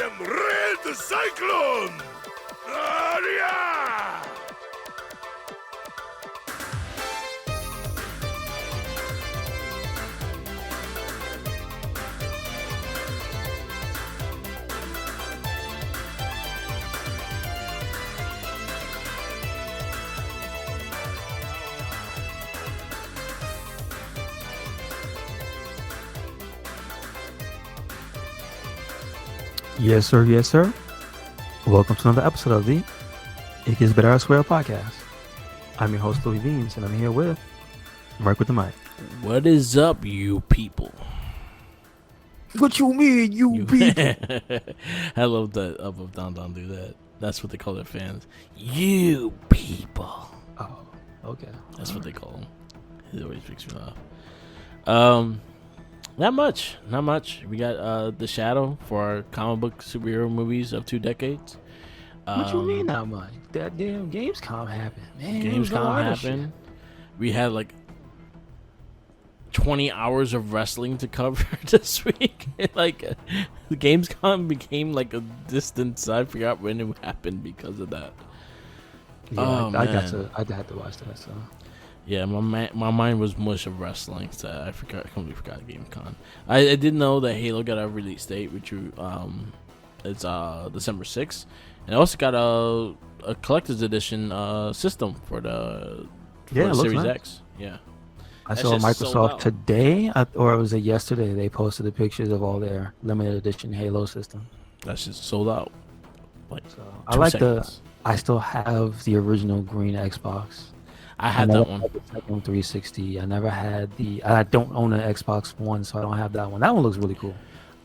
am Red Cyclone! Aria! Yes, sir. Yes, sir. Welcome to another episode of the It Gets Better, I Swear podcast. I'm your host, Louis Beans, and I'm here with Mark with the mic. What is up, you people? What you mean, you people? I love that Up, Up, Down, Down do that. That's what they call their fans. You people. Oh, okay. That's what they call them. It always makes me laugh. Not much. We got The Shadow for our comic book superhero movies of 2 decades. What you mean not much? That damn Gamescom happened, man. Gamescom happened. We had like 20 hours of wrestling to cover this week. The Gamescom became like a distance. I forgot when it happened because of that. Yeah, I had to watch that. So yeah, my mind was mush of wrestling, so I completely forgot Gamescom. I did know that Halo got a release date, which it's December 6th, and I also got a collector's edition system for the Series nice. X. Yeah, I That's saw just sold Microsoft out. today, or was it yesterday? They posted the pictures of all their limited edition Halo system. that's just sold out. Like So 2 I like seconds. I still have the original green Xbox. I had never that one. had the second 360. I never had I don't own an Xbox One, so I don't have that one. That one looks really cool.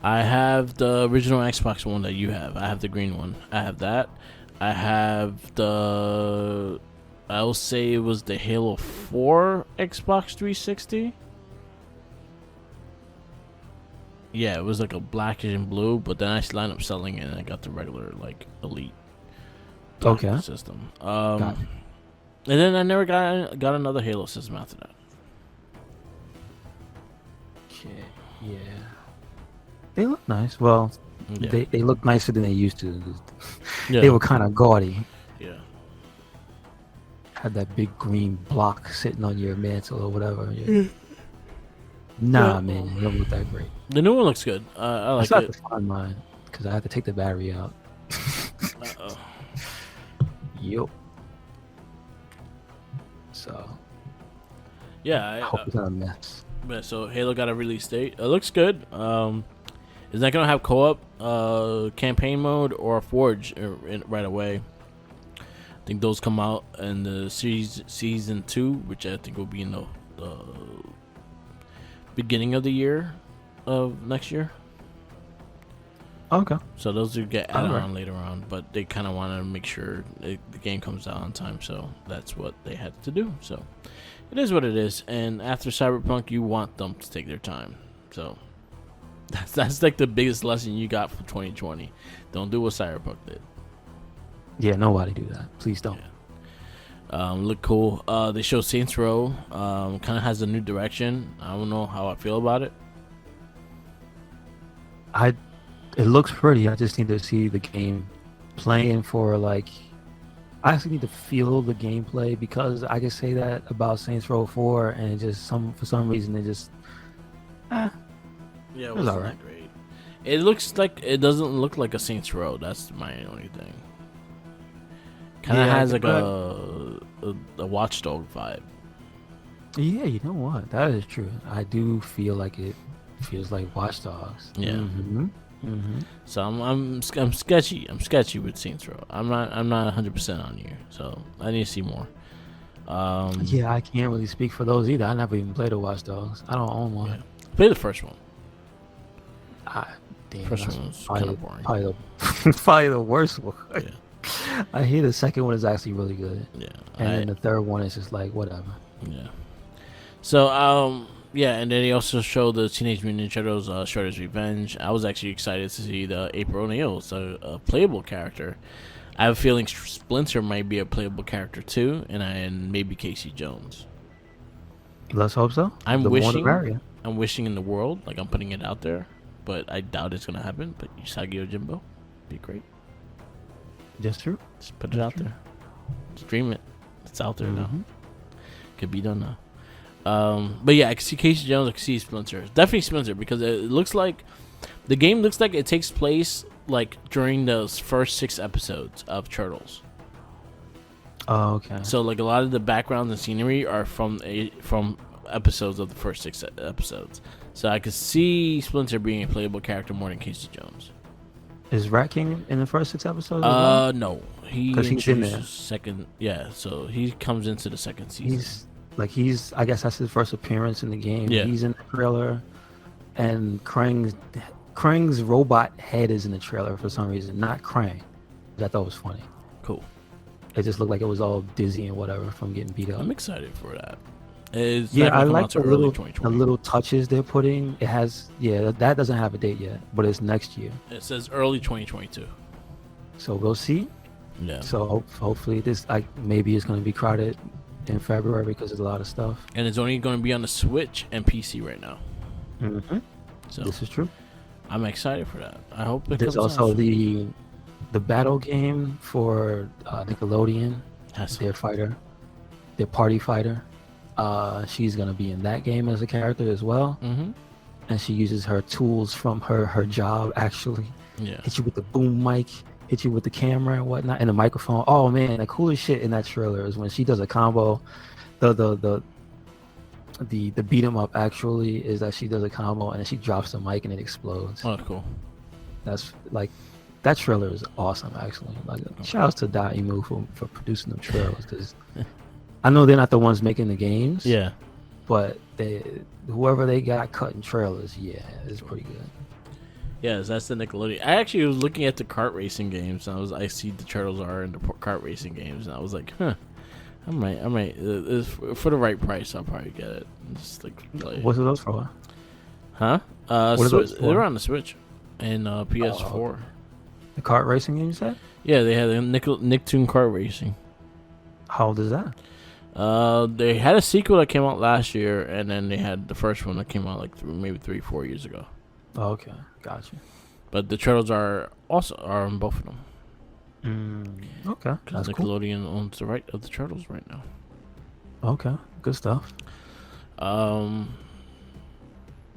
I have the original Xbox One that you have. I have the green one. I have that. I have I'll say it was the Halo 4 Xbox 360. Yeah, it was like a blackish and blue, but then I lined up selling it and I got the regular, like, Elite black Okay. system. Got it. And then I never got another Halo system after that. Okay. Yeah. They look nice. Well, Yeah. they look nicer than they used to. Yeah. They were kind of gaudy. Yeah. Had that big green block sitting on your mantle or whatever. Yeah. Nah, man, it don't look that great. The new one looks good. I I like still have it. to find mine because I have to take the battery out. Uh-oh. Yup. So Yeah, I hope it's not a mess. But so Halo got a release date. It looks good. It's not gonna have co-op, campaign mode, or Forge right away. I think those come out in the season 2, which I think will be in the beginning of the year of next year. Okay. So those will get added Alright. on later on, but they kind of want to make sure the game comes out on time, so that's what they had to do. So it is what it is, and after Cyberpunk, you want them to take their time. So that's like the biggest lesson you got from 2020. Don't do what Cyberpunk did. Yeah, nobody do that. Please don't. Look cool. They show Saints Row. Kind of has a new direction. I don't know how I feel about it. It looks pretty. I just need to see the game playing for I actually need to feel the gameplay because I can say that about Saints Row 4 and it just for some reason it just Yeah, it wasn't alright. that great. It doesn't look like a Saints Row. That's my only thing. Kind of Yeah, has like but- a Watchdog vibe. yeah, you know what? That is true. I do feel like it feels like Watch Dogs. Yeah. Mm-hmm. So I'm sketchy. I'm sketchy with Saints Row. I'm not 100% on here. So I need to see more. Yeah, I can't really speak for those either. I never even played a Watch Dogs. I don't own one. Yeah. Play the first one. Damn, First that's one was probably- kind of boring. Probably the worst one. Yeah. I hear the second one is actually really good, Yeah. and then the third one is just like whatever. Yeah. So yeah, and then they also showed the Teenage Mutant Ninja Turtles Shredder's Revenge. I was actually excited to see the April O'Neil, so a playable character. I have a feeling Splinter might be a playable character too, and maybe Casey Jones. Let's hope so. I'm The more the wishing merrier. I'm wishing in the world, like I'm putting it out there, but I doubt it's gonna happen. But Usagi Yojimbo, Be great. Just true. Just put it out there. Stream it. It's out there now. Could be done now. But yeah, I can see Casey Jones. I can see Splinter. Definitely Splinter, because it looks like the game looks like it takes place like during those first 6 episodes of Turtles. Oh, okay. So like a lot of the backgrounds and scenery are from episodes of the first 6 episodes. So I could see Splinter being a playable character more than Casey Jones. Is Rat King in the first 6 episodes? No, because he's in there. Second. Yeah, so he comes into the second season. I guess that's his first appearance in the game. Yeah. He's in the trailer, and Krang's robot head is in the trailer for some reason, not Krang. Which I thought was funny. Cool. It just looked like it was all dizzy and whatever from getting beat up. I'm excited for that. I like the little touches they're putting. It has, that doesn't have a date yet, but it's next year. It says early 2022. So we'll see. Yeah. So hopefully this, maybe it's going to be crowded in February because there's a lot of stuff. And it's only going to be on the Switch and PC right now. Mm-hmm. So this is true. I'm excited for that. I hope it There's comes also out. the battle game for Nickelodeon. Their party fighter. She's gonna be in that game as a character as well. Mm-hmm. And she uses her tools from her job actually. Yeah. Hit you with the boom mic, hit you with the camera and whatnot, and the microphone. Oh man, the coolest shit in that trailer is when she does a combo. The beat 'em up actually is that she does a combo and then she drops the mic and it explodes. Oh, cool. That's like, that trailer is awesome actually. Like, shout outs to Daimu for producing them trailers, because I know they're not the ones making the games. Yeah. But whoever they got cutting trailers, it's pretty good. Yes, that's the Nickelodeon. I actually was looking at the kart racing games, and I see the Turtles are in the kart racing games, and I was like, I might. For the right price, I'll probably get it. Just like play. What's those for? Huh? What are those for? They're on the Switch and PS4. The kart racing game, you said? Yeah, they had the Nicktoon kart racing. How old is that? They had a sequel that came out last year, and then they had the first one that came out like maybe 3-4 years ago. Oh, okay, gotcha. But the Turtles are on both of them. Okay, because Nickelodeon owns the right of the Turtles right now. Okay, good stuff.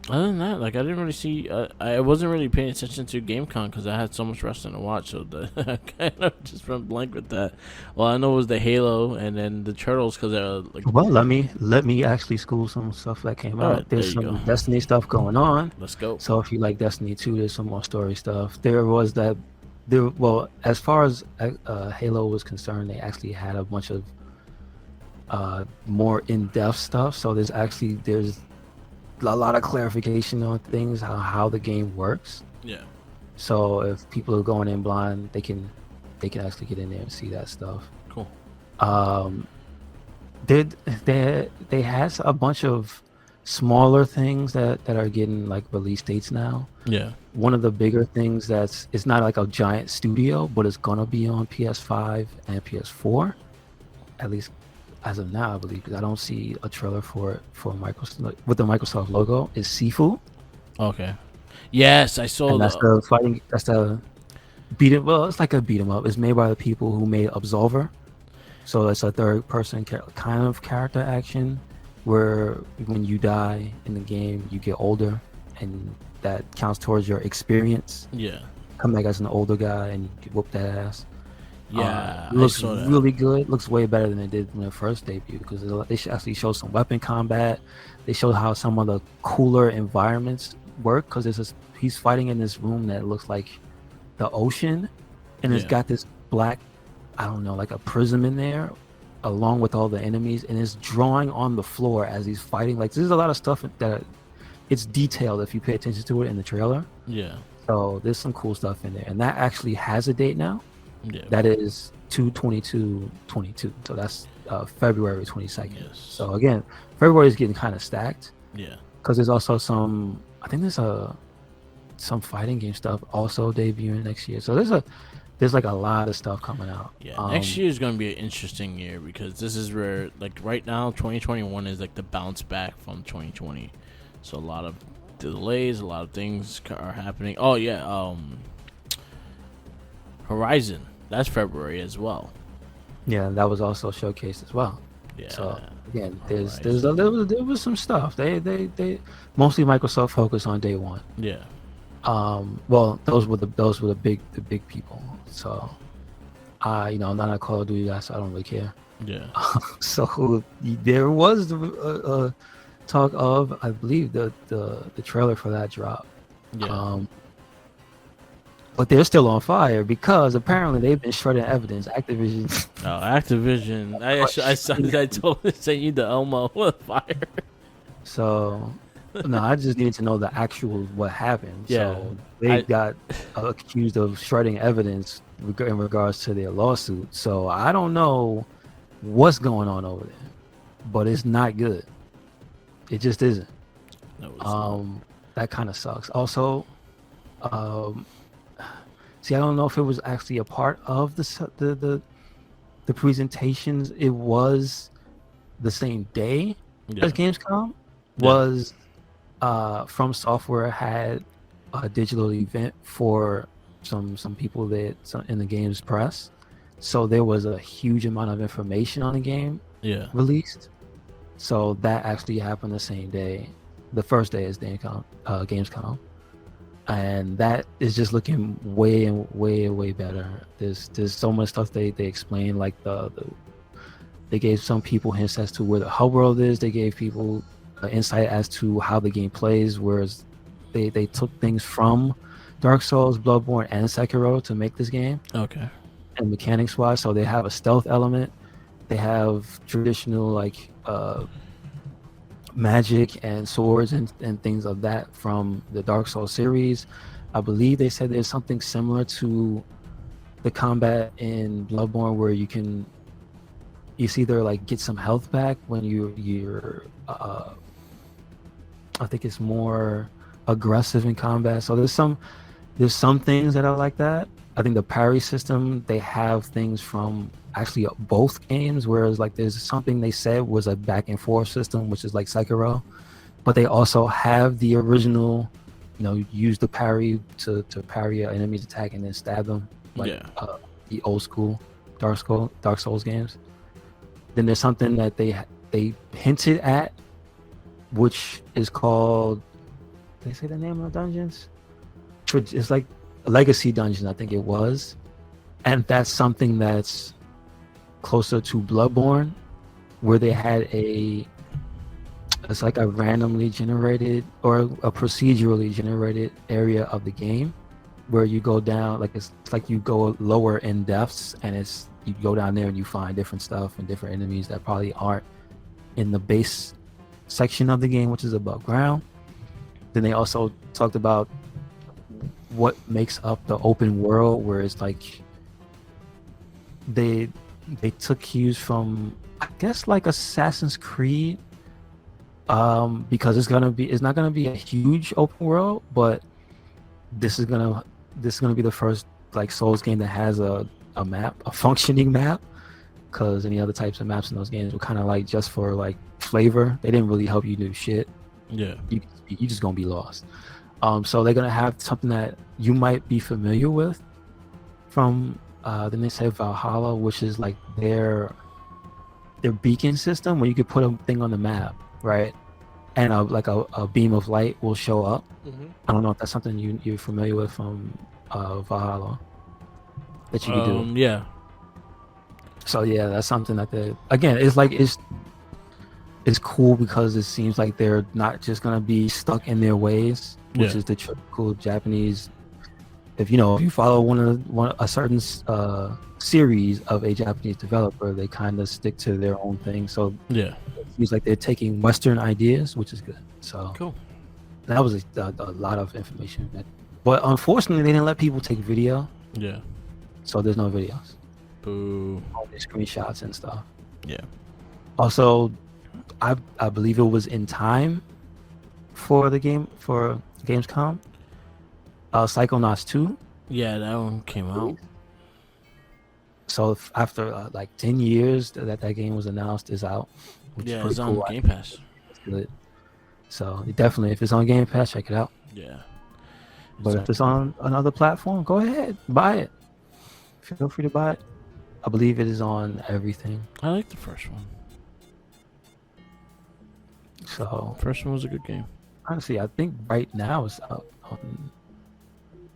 Other than that, like, I didn't really see. I wasn't really paying attention to GameCon because I had so much wrestling to watch, so I kind of just went blank with that. Well, I know it was the Halo and then the Turtles because they're like. Well, let me actually school some stuff that came out. Right, there's some Destiny stuff going on. Let's go. So if you like Destiny 2, there's some more story stuff. Well, as far as Halo was concerned, they actually had a bunch of more in-depth stuff. So there's a lot of clarification on things, how the game works. Yeah. So if people are going in blind, they can actually get in there and see that stuff. Cool. They has a bunch of smaller things that are getting like release dates now. Yeah. One of the bigger things it's not like a giant studio, but it's gonna be on PS5 and PS4, at least as of now, I believe, because I don't see a trailer for it for Microsoft with the Microsoft logo. Is Sifu? Okay. Yes, I saw. And that's the fighting. That's the beat 'em. Well, it's like a beat 'em up. It's made by the people who made Absolver, so it's a third-person kind of character action, where when you die in the game, you get older, and that counts towards your experience. Yeah. Come back as an older guy and you whoop that ass. Yeah, looks really good. Looks way better than it did when it first debuted, because they actually showed some weapon combat. They showed how some of the cooler environments work, because he's fighting in this room that looks like the ocean, and it's got this black, I don't know, like a prism in there, along with all the enemies, and it's drawing on the floor as he's fighting. Like, there's a lot of stuff that it's detailed if you pay attention to it in the trailer. Yeah. So there's some cool stuff in there, and that actually has a date now. Yeah. That is 2/22/22. So that's February 22nd. Yes. So again, February is getting kind of stacked. Yeah. Because there's also some fighting game stuff also debuting next year. So there's like a lot of stuff coming out. Yeah. Next year is going to be an interesting year, because this is where, like, right now 2021 is like the bounce back from 2020. So a lot of delays, a lot of things are happening. Oh yeah. Horizon. That's February as well. Yeah, that was also showcased as well. Yeah. So again, Horizon. there was some stuff. They mostly Microsoft focused on day one. Yeah. Well, those were the big people. So, I'm not a Call of Duty guy, so I don't really care. Yeah. So there was talk of, I believe, the trailer for that drop. Yeah. But they're still on fire because apparently they've been shredding evidence. Activision. Oh, Activision. I totally sent you the Elmo with fire. So, no, I just needed to know the actual what happened. Yeah, So they got accused of shredding evidence in regards to their lawsuit. So I don't know what's going on over there, but it's not good. It just isn't. No, it's not. That kind of sucks. Also, see, I don't know if it was actually a part of the presentations. It was the same day as Gamescom. Was From Software had a digital event for some people in the game's press, so there was a huge amount of information on the game released. So that actually happened the same day. The first day is Gamescom, and that is just looking way better. There's so much stuff they explained, like they gave some people hints as to where the hub world is. They gave people insight as to how the game plays, whereas they took things from Dark Souls, Bloodborne, and Sekiro to make this game. Okay. And mechanics wise, so they have a stealth element. They have traditional magic and swords and things of that from the Dark Souls series. I believe they said there's something similar to the combat in Bloodborne where you either get some health back when you're I think it's more aggressive in combat. So there's some things that are like that. I think the parry system, they have things from actually both games, whereas there's something they said was a back and forth system, which is like Sekiro, but they also have the original, use the parry to parry an enemy's attack and then stab them, the old school Dark Souls games. Then there's something that they hinted at, which is called, did they say the name of the dungeons? It's like Legacy Dungeon, I think it was. And that's something that's closer to Bloodborne, where they had it's like a randomly generated or a procedurally generated area of the game where you go down, it's like you go lower in depths, and you go down there and you find different stuff and different enemies that probably aren't in the base section of the game, which is above ground. Then they also talked about what makes up the open world, where it's they took cues from, I guess, Assassin's Creed, because it's not gonna be a huge open world, but this is gonna be the first Souls game that has a map, a functioning map, because any other types of maps in those games were kind of just for flavor. They didn't really help you do shit. Yeah, you just gonna be lost. So they're gonna have something that you might be familiar with from then they say Valhalla, which is their beacon system, where you could put a thing on the map, right, and a beam of light will show up. I don't know if that's something you're familiar with from Valhalla that you could do. Yeah. So yeah, that's something that it's cool, because it seems like they're not just gonna be stuck in their ways, which is the typical Japanese. If you follow a certain series of a Japanese developer, they kind of stick to their own thing. So yeah, it seems like they're taking Western ideas, which is good. So cool. That was a lot of information, but unfortunately, they didn't let people take video. Yeah. So there's no videos. Boo. Only screenshots and stuff. Yeah. Also, I believe it was in time for Gamescom. Psychonauts 2. Yeah, that one came out. So after 10 years that game was announced, is out. Which Yeah, is it's cool. on Game Pass. It's good. So definitely, if it's on Game Pass, check it out. Yeah. But if it's on another platform, go ahead, buy it. feel free to buy it. I believe it is on everything. I like the first one. So First one was a good game. honestly, I think right now it's up on,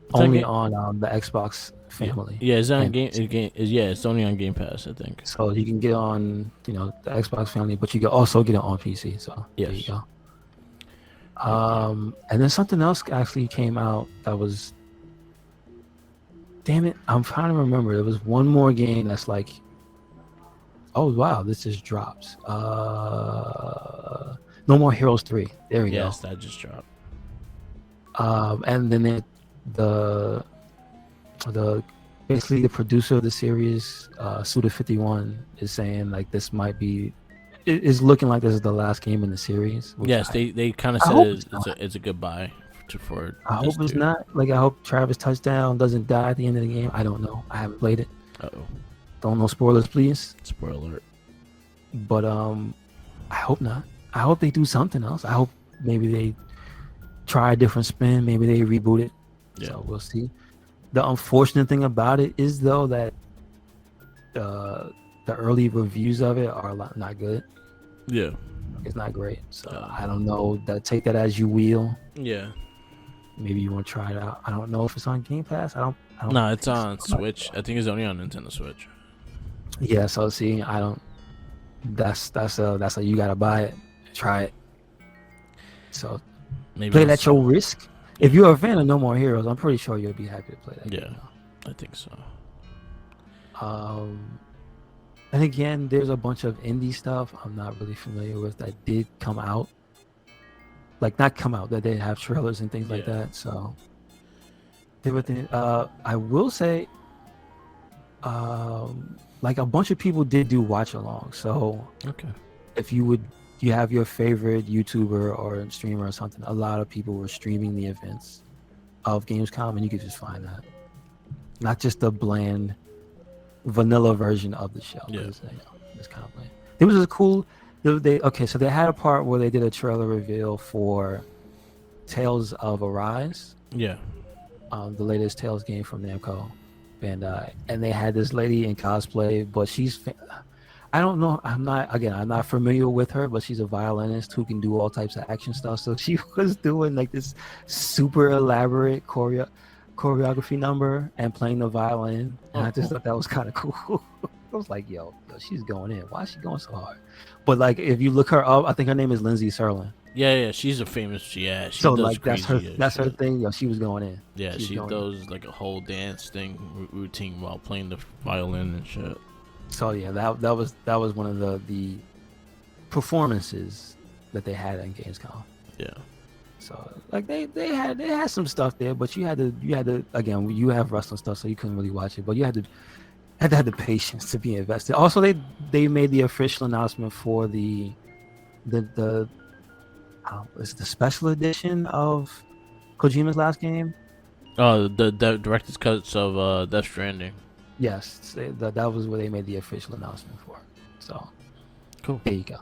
It's on only Game- on the Xbox family. Yeah, it's on And it's only on Game Pass, I think. so you can get on, the Xbox family, but you can also get it on PC. So there you Yes. go. And then something else actually came out that was, damn it, I'm trying to remember. There was one more game that's like, oh wow, this just drops. No More Heroes 3. There we Yes, that just dropped. go. And then the basically the producer of the series, Suda51, is saying like this might be, it's looking like this is the last game in the series. which Yes, they kind of I said hope it's a goodbye for. I hope this it's dude. not. Like, I hope Travis Touchdown doesn't die at the end of the game. I don't know. I haven't played it. Uh-oh. Don't know spoilers, please. Spoiler alert. But I hope not. I hope they do something else. I hope maybe they try a different spin. Maybe they reboot it. Yeah. So we'll see. The unfortunate thing about it is though that the early reviews of it are not good. Yeah. It's not great. So I don't know. Take that as you will. Yeah. Maybe you want to try it out. I don't know if it's on Game Pass. I don't No, it's think on so. Switch. I think it's only on Nintendo Switch. Yeah, so see, I don't. That's a you gotta buy it, try it. So Maybe play I'll it at your risk. If you're a fan of No More Heroes, I'm pretty sure you'll be happy to play that. Yeah. game. I think so. And again, there's a bunch of indie stuff I'm not really familiar with that did come out. Like not come out, that they have trailers and things like Yeah. that. So everything. I will say, like a bunch of people did do watch along. So Okay. if you have your favorite YouTuber or streamer or something, a lot of people were streaming the events of Gamescom, and you could just find that. Not just the bland vanilla version of the show. Yeah. It's kind of bland. It was a cool. So they had a part where they did a trailer reveal for Tales of Arise, Yeah. the latest Tales game from Namco Bandai, and they had this lady in cosplay, but I don't know. I'm not familiar with her, but she's a violinist who can do all types of action stuff. So she was doing like this super elaborate choreography number and playing the violin, and I just thought that was kind of cool. I was like, yo, she's going in. Why is she going so hard? But like, if you look her up, I think her name is Lindsay Serling. Yeah. She's a famous. Yeah. She So does like that's her crazy that's her shit. thing. She was going in. Yeah, She's she going does like a whole dance thing routine while playing the violin and shit. So yeah, that was one of the performances that they had in Gamescom. Yeah. So like they had some stuff there, but you had to again, you have wrestling stuff, so you couldn't really watch it, but you had to have the patience to be invested. Also, they made the official announcement for the it's the special edition of Kojima's last game. Oh, the director's cuts of Death Stranding. Yes, that was where they made the official announcement for. So Cool. there you go.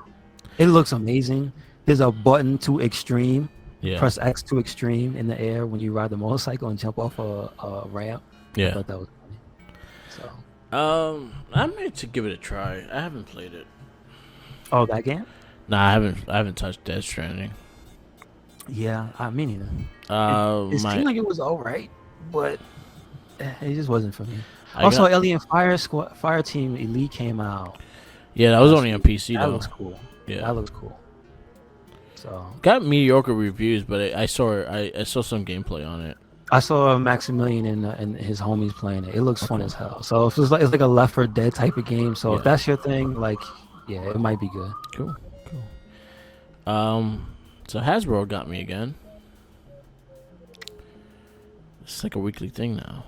It looks amazing. There's a button to extreme. Yeah. Press X to extreme in the air when you ride the motorcycle and jump off a ramp. I Yeah. thought that was funny. So I might to give it a try. I haven't played it. oh, that game? Nah, I haven't touched Death Stranding. Yeah, I mean either. It My seemed like it was alright, but it just wasn't for me. I Also, got- Alien Fire Team Elite came out. yeah, that was only on PC That though. looks cool. Yeah. That looks cool. So Got mediocre reviews, but I saw some gameplay on it. I saw Maximilian and his homies playing it. It looks fun as hell. So if it's like a Left 4 Dead type of game. So if Yeah. that's your thing, like, yeah, it might be good. Cool. So Hasbro got me again. It's like a weekly thing now.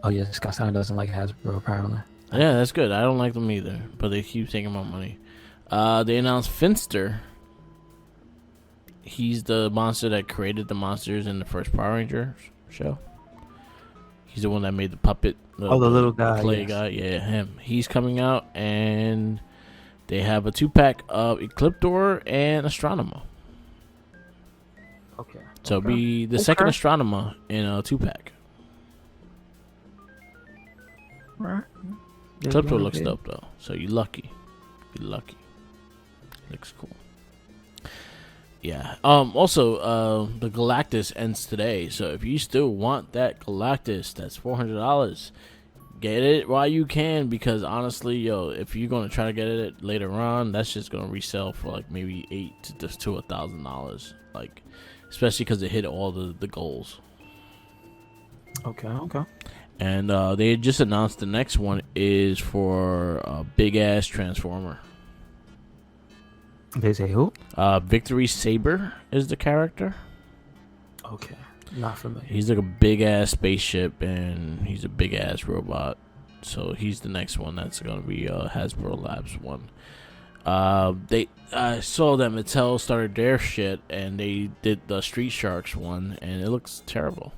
Oh yeah, Scott Steiner doesn't like Hasbro apparently. Yeah, that's good. I don't like them either, but they keep taking my money. They announced Finster. He's the monster that created the monsters in the first Power Rangers show. He's the one that made the puppet. The little guy, clay yes. guy. Yeah, him. He's coming out, and they have a 2-pack of Ecliptor and Astronomer. Okay. So it'll be the second Astronomer in a 2-pack. Right. Clipper looks dope though, so you're lucky. You're lucky. Looks cool. Yeah. Also, the Galactus ends today, so if you still want that Galactus, that's $400. Get it while you can, because honestly, if you're gonna try to get it later on, that's just gonna resell for like maybe $800 to $1,000. Like, especially because it hit all the goals. Okay. And they just announced the next one is for a big ass Transformer. They say who? Victory Saber is the character. Okay, not familiar. He's like a big ass spaceship, and he's a big ass robot. So he's the next one that's gonna be Hasbro Labs one. I saw that Mattel started their shit, and they did the Street Sharks one, and it looks terrible.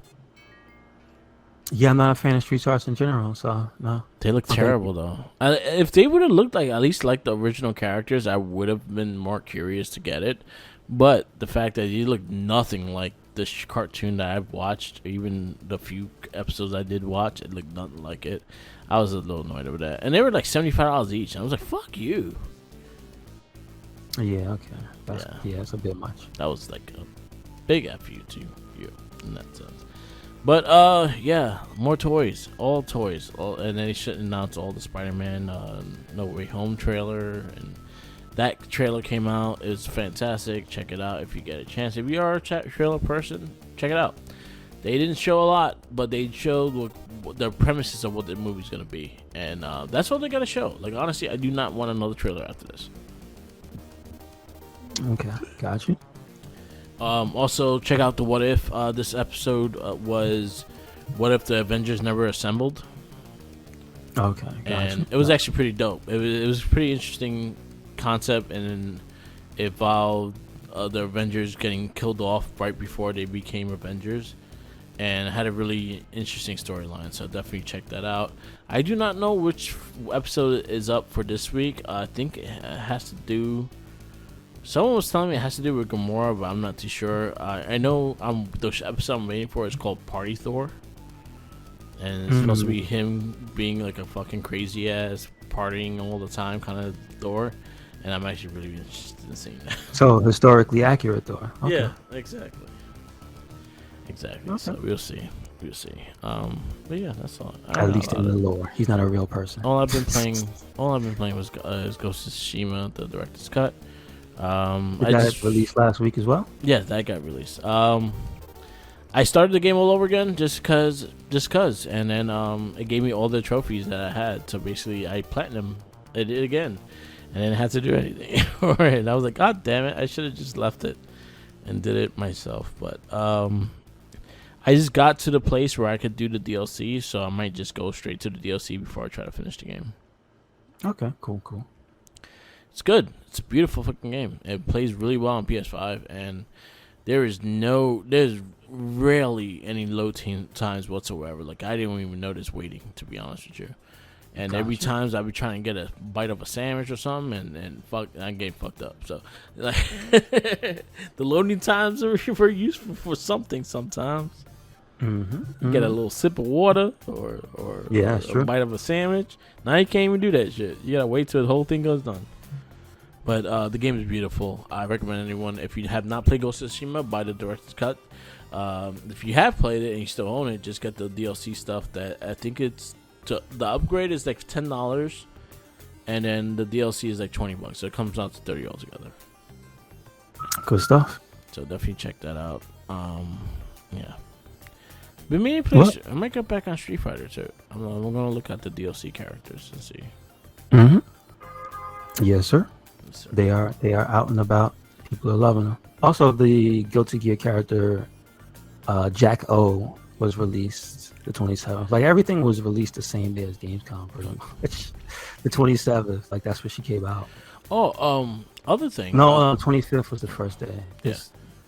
Yeah, I'm not a fan of Street Sharks in general, so no. They look terrible though. If they would have looked like at least like the original characters, I would have been more curious to get it. But the fact that he looked nothing like the cartoon that I've watched, even the few episodes I did watch, it looked nothing like it. I was a little annoyed over that. And they were like $75 each. And I was like, fuck you. Yeah, okay. Yeah, it's a bit much. That was like a big F you to you in that sense. But yeah, more toys, all toys, and then they should announce all the Spider-Man No Way Home trailer, and that trailer came out. It's fantastic. Check it out if you get a chance. If you are a trailer person, check it out. They didn't show a lot, but they showed the premises of what the movie's gonna be, and that's all they gotta show. Like honestly, I do not want another trailer after this. Okay, got you. Also, check out the What If. This episode was What If the Avengers Never Assembled. Okay, and it was actually pretty dope. It was a pretty interesting concept, and it involved the Avengers getting killed off right before they became Avengers, and it had a really interesting storyline. So definitely check that out. I do not know which episode is up for this week. I think it has to do. Someone was telling me it has to do with Gamora, but I'm not too sure. I know the episode I'm waiting for is called Party Thor. And it's supposed to be him being like a fucking crazy ass, partying all the time kind of Thor. And I'm actually really interested in seeing that. So, historically accurate Thor. Okay. Yeah, exactly. Okay. So we'll see. But yeah, that's all. At least in the lore. He's not a real person. All I've been playing was Ghost of Tsushima, the director's cut. That released last week as well? Yeah, that got released. I started the game all over again just cause, and then it gave me all the trophies that I had. So basically, I platinum it again, and didn't have to do anything. And I was like, God damn it! I should have just left it and did it myself. But I just got to the place where I could do the DLC, so I might just go straight to the DLC before I try to finish the game. Okay, cool. It's good. It's a beautiful fucking game. It plays really well on PS5, and there's rarely any load times whatsoever. Like, I didn't even notice waiting, to be honest with you. And Gotcha. Every time I'd be trying to get a bite of a sandwich or something, and I'm getting fucked up. So, like, the loading times are very useful for something sometimes. Get a little sip of water or a bite of a sandwich. Now you can't even do that shit. You gotta wait till the whole thing goes done. But the game is beautiful. I recommend anyone, if you have not played Ghost of Tsushima, buy the director's cut. If you have played it and you still own it, just get the DLC stuff. That I think the upgrade is like $10, and then the DLC is like $20. So it comes out to $30 altogether. Good stuff. So definitely check that out. Yeah. But me, please, I might get back on Street Fighter too. I'm gonna look at the DLC characters and see. Yes, sir. They are out and about. People are loving them. Also, the Guilty Gear character Jack O was released the 27th. Like, everything was released the same day as Gamescom, pretty much. The 27th, like, that's when she came out. Other thing. No, 25th was the first day. Yeah.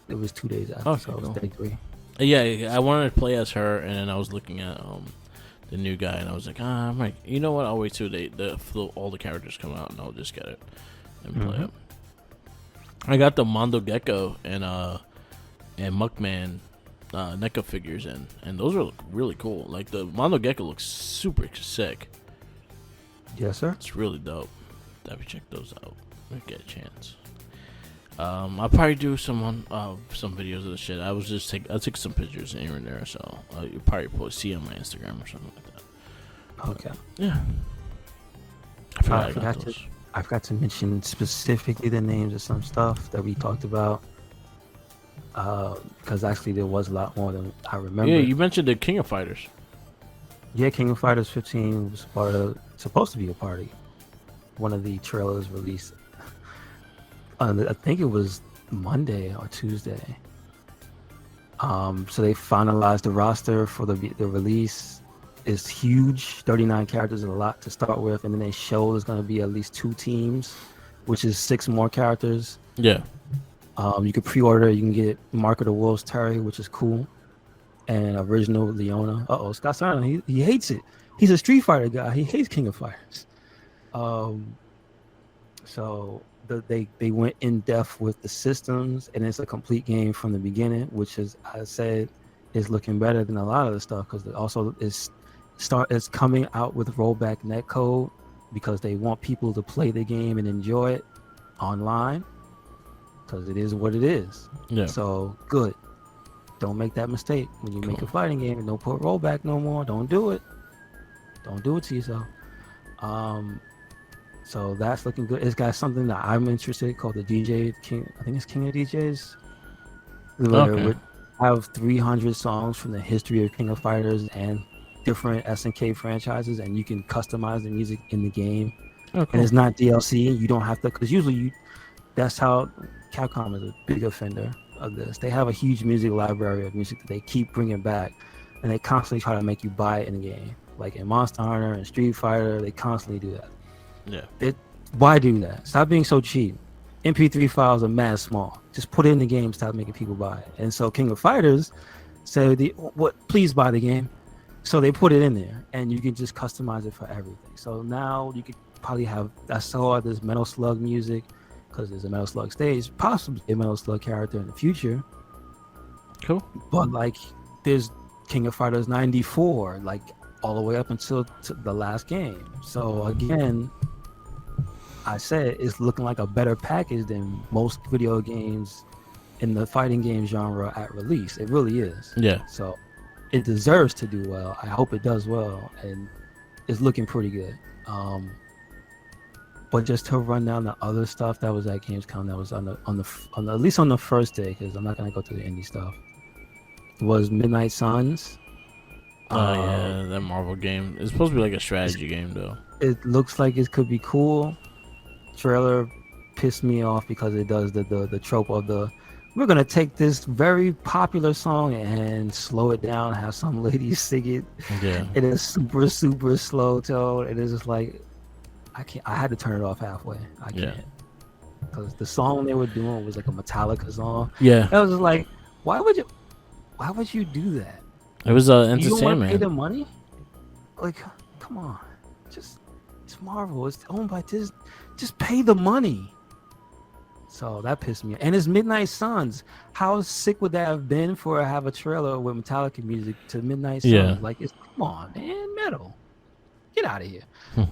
It was 2 days after, so it was day 3. Yeah, I wanted to play as her, and then I was looking at the new guy, and I was like, I'm like, you know what? I'll wait till all the characters come out, and I'll just get it and play it. I got the Mondo Gecko and Muckman NECA figures in, and those are really cool. Like the Mondo Gecko looks super sick. Yes, sir. It's really dope. Definitely check those out. If you get a chance. I'll probably do some videos of the shit. I'll take some pictures here and there, so you'll probably see on my Instagram or something like that. Okay. Yeah. I forgot to mention specifically the names of some stuff that we talked about. Because actually there was a lot more than I remember. Yeah, you mentioned the King of Fighters. Yeah, King of Fighters 15 was supposed to be a party. One of the trailers released. I think it was Monday or Tuesday. So they finalized the roster for the release. It's huge. 39 characters is a lot to start with, and then they show there's going to be at least 2 teams, which is 6 more characters. Yeah. You can pre-order. You can get Mark of the Wolves Terry, which is cool, and original Leona. Scott Simon, he hates it. He's a Street Fighter guy. He hates King of Fighters. So they went in depth with the systems, and it's a complete game from the beginning, which is, I said, is looking better than a lot of the stuff, because also it's coming out with rollback netcode, because they want people to play the game and enjoy it online, because it is what it is. Yeah. So good. Don't make that mistake when you make a fighting game and don't put rollback no more. Don't do it. Don't do it to yourself. So that's looking good. It's got something that I'm interested in called the DJ King. I think it's King of DJs. We have 300 songs from the history of King of Fighters and different SNK franchises, and you can customize the music in the game. And it's not DLC. You don't have to, because usually that's how Capcom is a big offender of this. They have a huge music library of music that they keep bringing back, and they constantly try to make you buy it in the game. Like in Monster Hunter and Street Fighter, they constantly do that. Yeah. Why do that? Stop being so cheap. MP3 files are mad small. Just put it in the game. Stop making people buy it. And so King of Fighters said, please buy the game. So they put it in there, and you can just customize it for everything. So now you could probably have, I saw this Metal Slug music, because there's a Metal Slug stage, possibly a Metal Slug character in the future. Cool. But like, there's King of Fighters 94, like all the way up until the last game. So again, I said it's looking like a better package than most video games in the fighting game genre at release. It really is. Yeah. So it deserves to do well. I hope it does well, and it's looking pretty good. But just to run down the other stuff that was at Gamescom, that was on the at least on the first day, because I'm not gonna go through the indie stuff, was Midnight Suns. Yeah, that Marvel game. It's supposed to be like a strategy game, though. It looks like it could be cool. Trailer pissed me off because it does the trope of we're gonna take this very popular song and slow it down, have some ladies sing it. Yeah. It is super slow tone. It is just like, I had to turn it off halfway. I can't. Because the song they were doing was like a Metallica song. Yeah. I was just like, why would you do that? It was entertainment. You don't want to pay the money? Like, come on. It's Marvel. It's owned by Disney. Just pay the money. So that pissed me off. And it's Midnight Suns. How sick would that have been for have a trailer with Metallica music to Midnight Suns? Yeah. Like, come on, man. Metal. Get out of here.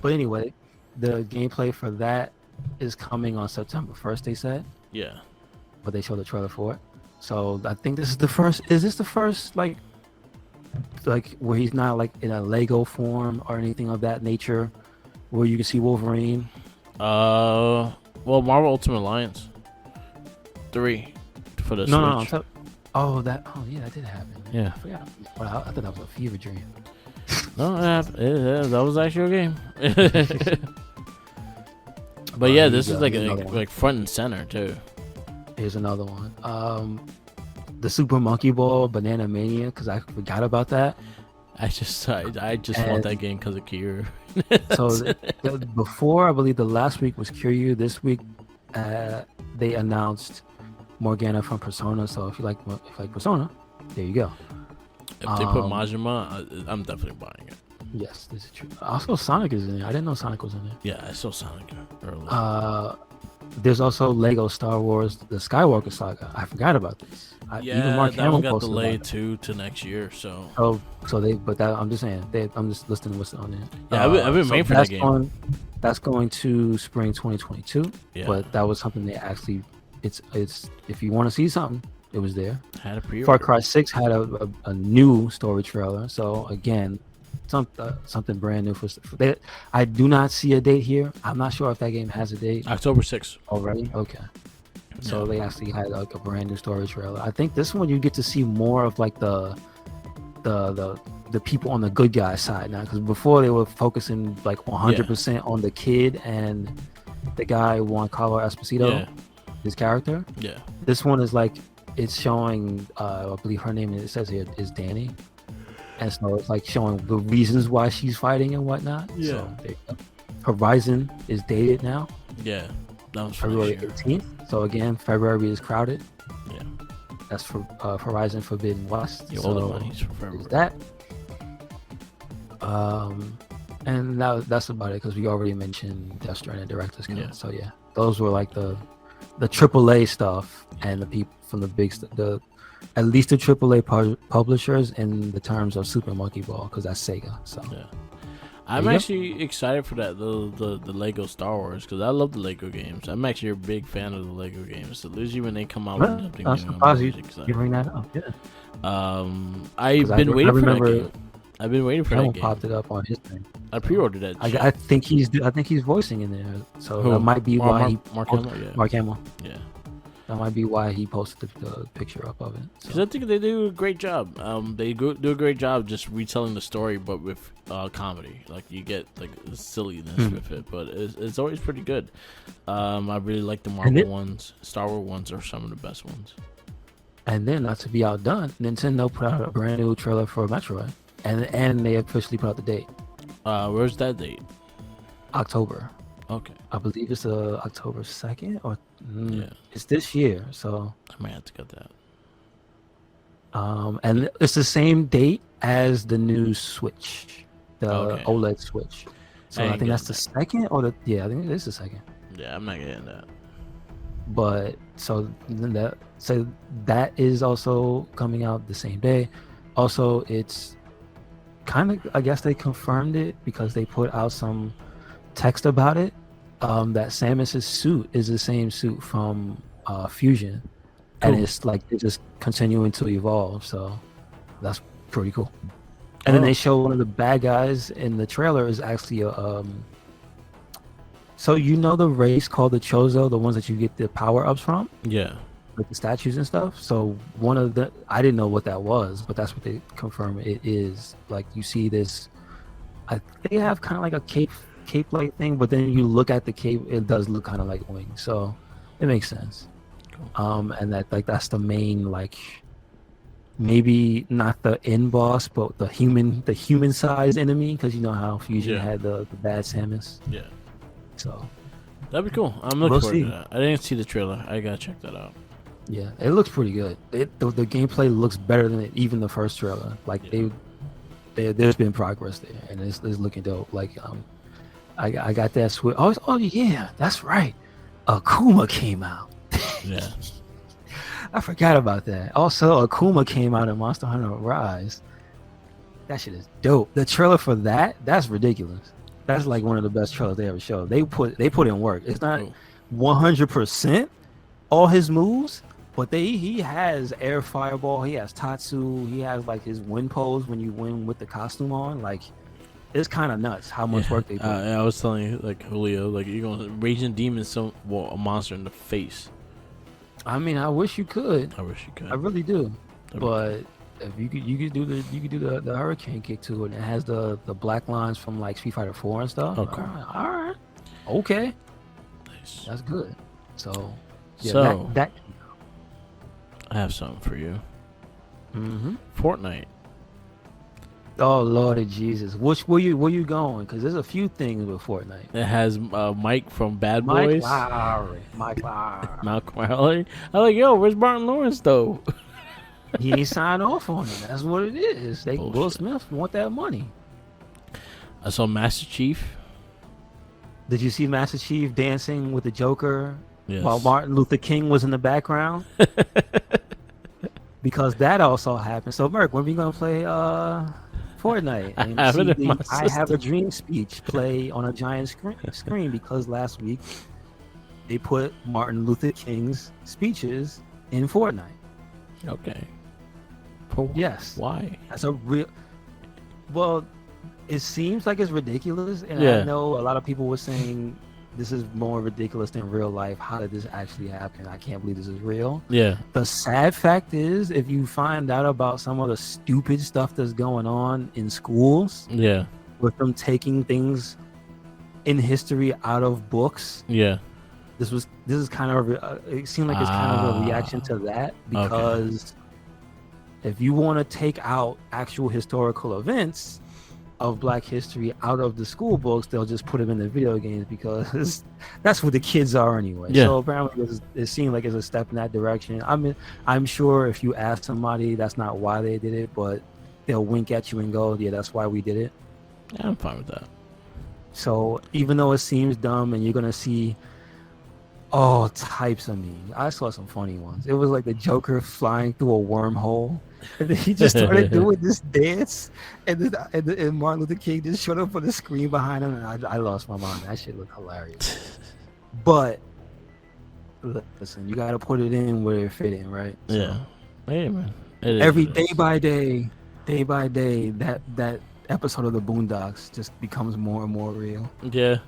But anyway, the gameplay for that is coming on September 1st, they said. Yeah. But they showed the trailer for it. So I think this is the first. Is this the first, like where he's not like in a Lego form or anything of that nature, where you can see Wolverine? Well, Marvel Ultimate Alliance 3 for the Switch. No. That did happen. Yeah. I forgot. I thought that was a fever dream. No, that was actually a game. But yeah, this is like front and center too. Here's another one. The Super Monkey Ball Banana Mania, because I forgot about that. I just want that game because of Kiryu. So before, I believe the last week was Kiryu. This week, they announced Morgana from Persona. So if you like Persona, there you go. If they put Majima, I'm definitely buying it. Yes, this is true. Also, Sonic is in there. I didn't know Sonic was in there. Yeah, I saw Sonic earlier. There's also Lego Star Wars: The Skywalker Saga. I forgot about this. Even Mark that Hamill one got posted about delayed it. too to next year. So I'm just saying, I'm just listing what's on there. yeah, I've been waiting for that game. That's going to spring 2022. Yeah. But that was something they actually, it's if you want to see something, it was there. Had a pre-order. Far Cry 6 had a new story trailer. So again, something brand new for they. I do not see a date here. I'm not sure if that game has a date. October 6th. Already? Okay. So Yeah. they actually had like a brand new story trailer. I think this one you get to see more of like the people on the good guy side now, because before they were focusing like 100% on the kid and the guy Juan Carlos Esposito, his character. Yeah. This one is like it's showing. I believe her name it says here is Danny, and so it's like showing the reasons why she's fighting and whatnot. Yeah. So there you go. Horizon is dated now. Yeah. That was February 18th. So again, February is crowded. Yeah. That's for Horizon Forbidden West. Yeah, so all the money's for February. there's that. And that's about it because we already mentioned Death Stranding Director's Cut. Yeah. So yeah, those were like the AAA stuff and the people from the big at least the AAA publishers in the terms of Super Monkey Ball because that's Sega. So Yeah. I'm actually excited for that the Lego Star Wars because I love the Lego games. I'm actually a big fan of the Lego games. So usually when they come out with something I'm new, surprised I'm you really excited. bring that up. Yeah. I've been waiting for that game. I've been waiting for that Someone game. popped it up on his thing. I pre-ordered that. I think he's voicing in there, so Who? that might be why Mark Hamill. Yeah. Mark Hamill. Yeah. That might be why he posted the picture up of it. Because I think they do a great job. They do a great job just retelling the story, but with comedy. Like you get like the silliness with it, but it's always pretty good. I really like the Marvel ones. Star Wars ones are some of the best ones. And then, not to be outdone, Nintendo put out a brand new trailer for Metroid, and they officially put out the date. Where's that date? October. Okay. I believe it's October 2nd, or Yeah. it's this year. So I might have to get that. and it's the same date as the new Switch, the OLED Switch. So I think that's the second, or I think it is the second. Yeah, I'm not getting that. But so that is also coming out the same day. Also, it's kind of, I guess they confirmed it because they put out some text about it. That Samus's suit is the same suit from Fusion, and it's like it's just continuing to evolve. So that's pretty cool. And then they show one of the bad guys in the trailer is actually a so you know the race called the Chozo, the ones that you get the power ups from? Yeah. Like the statues and stuff. So one of the, I didn't know what that was, but that's what they confirm it is. Like you see this, they have kind of like a cape like thing, but then you look at the cape, it does look kind of like wings. So it makes sense. Cool. And that's the main, like, maybe not the end boss, but the human sized enemy, because you know how Fusion had the bad Samus. Yeah. So that'd be cool. I'm looking forward to that. I didn't see the trailer. I gotta check that out. Yeah, it looks pretty good. The gameplay looks better than even the first trailer. Like there's been progress there, and it's looking dope. Like I got that switch. Oh yeah, that's right. Akuma came out. Yeah. I forgot about that. Also, Akuma came out in Monster Hunter Rise. That shit is dope. The trailer for that's ridiculous. That's like one of the best trailers they ever showed. They put in work. It's not 100% all his moves, but he has air fireball. He has Tatsu. He has like his wind pose when you win with the costume on. Like it's kind of nuts how much work they put. I was telling you, like Julio, like you're gonna raging demon a monster in the face. I mean, I wish you could. I wish you could. I really do. But if you could do the hurricane kick to it, and it has the black lines from like Street Fighter 4 and stuff. Okay. All right. Okay. Nice. That's good. So yeah, so that I have something for you. Mm-hmm. Fortnite. Oh Lordy Jesus! Where you going? Because there's a few things with Fortnite. It has Mike from Bad Boys. Mike Lowry. Malcolm Lowry. I'm like, yo, where's Martin Lawrence though? He ain't signed off on it. That's what it is. Will Smith want that money. I saw Master Chief. Did you see Master Chief dancing with the Joker Yes. while Martin Luther King was in the background, because that also happened. So, Merc, when are we gonna play Fortnite I and have it see in my the "I Have a system. Dream" speech play on a giant screen? Because last week they put Martin Luther King's speeches in Fortnite. Okay. For Yes, why? that's a real. Well, it seems like it's ridiculous, and Yeah. I know a lot of people were saying this is more ridiculous than real life. How did this actually happen? I can't believe this is real. Yeah. The sad fact is, if you find out about some of the stupid stuff that's going on in schools, Yeah. with them taking things in history out of books, Yeah. this is kind of it seemed like it's kind of a reaction to that, because if you want to take out actual historical events of Black history out of the school books, they'll just put them in the video games, because that's what the kids are anyway. Yeah. So apparently it seemed like it's a step in that direction. I mean, I'm sure if you ask somebody, that's not why they did it, but they'll wink at you and go, yeah, that's why we did it. Yeah, I'm fine with that. So even though it seems dumb, and you're gonna see all types of memes, I saw some funny ones. It was like the Joker flying through a wormhole, and then he just started doing this dance, and Martin Luther King just showed up on the screen behind him, and I lost my mind. That shit looked hilarious. But listen, you gotta put it in where it fit in, right? So Yeah. Hey, man. every day by day, that episode of the Boondocks just becomes more and more real. Yeah.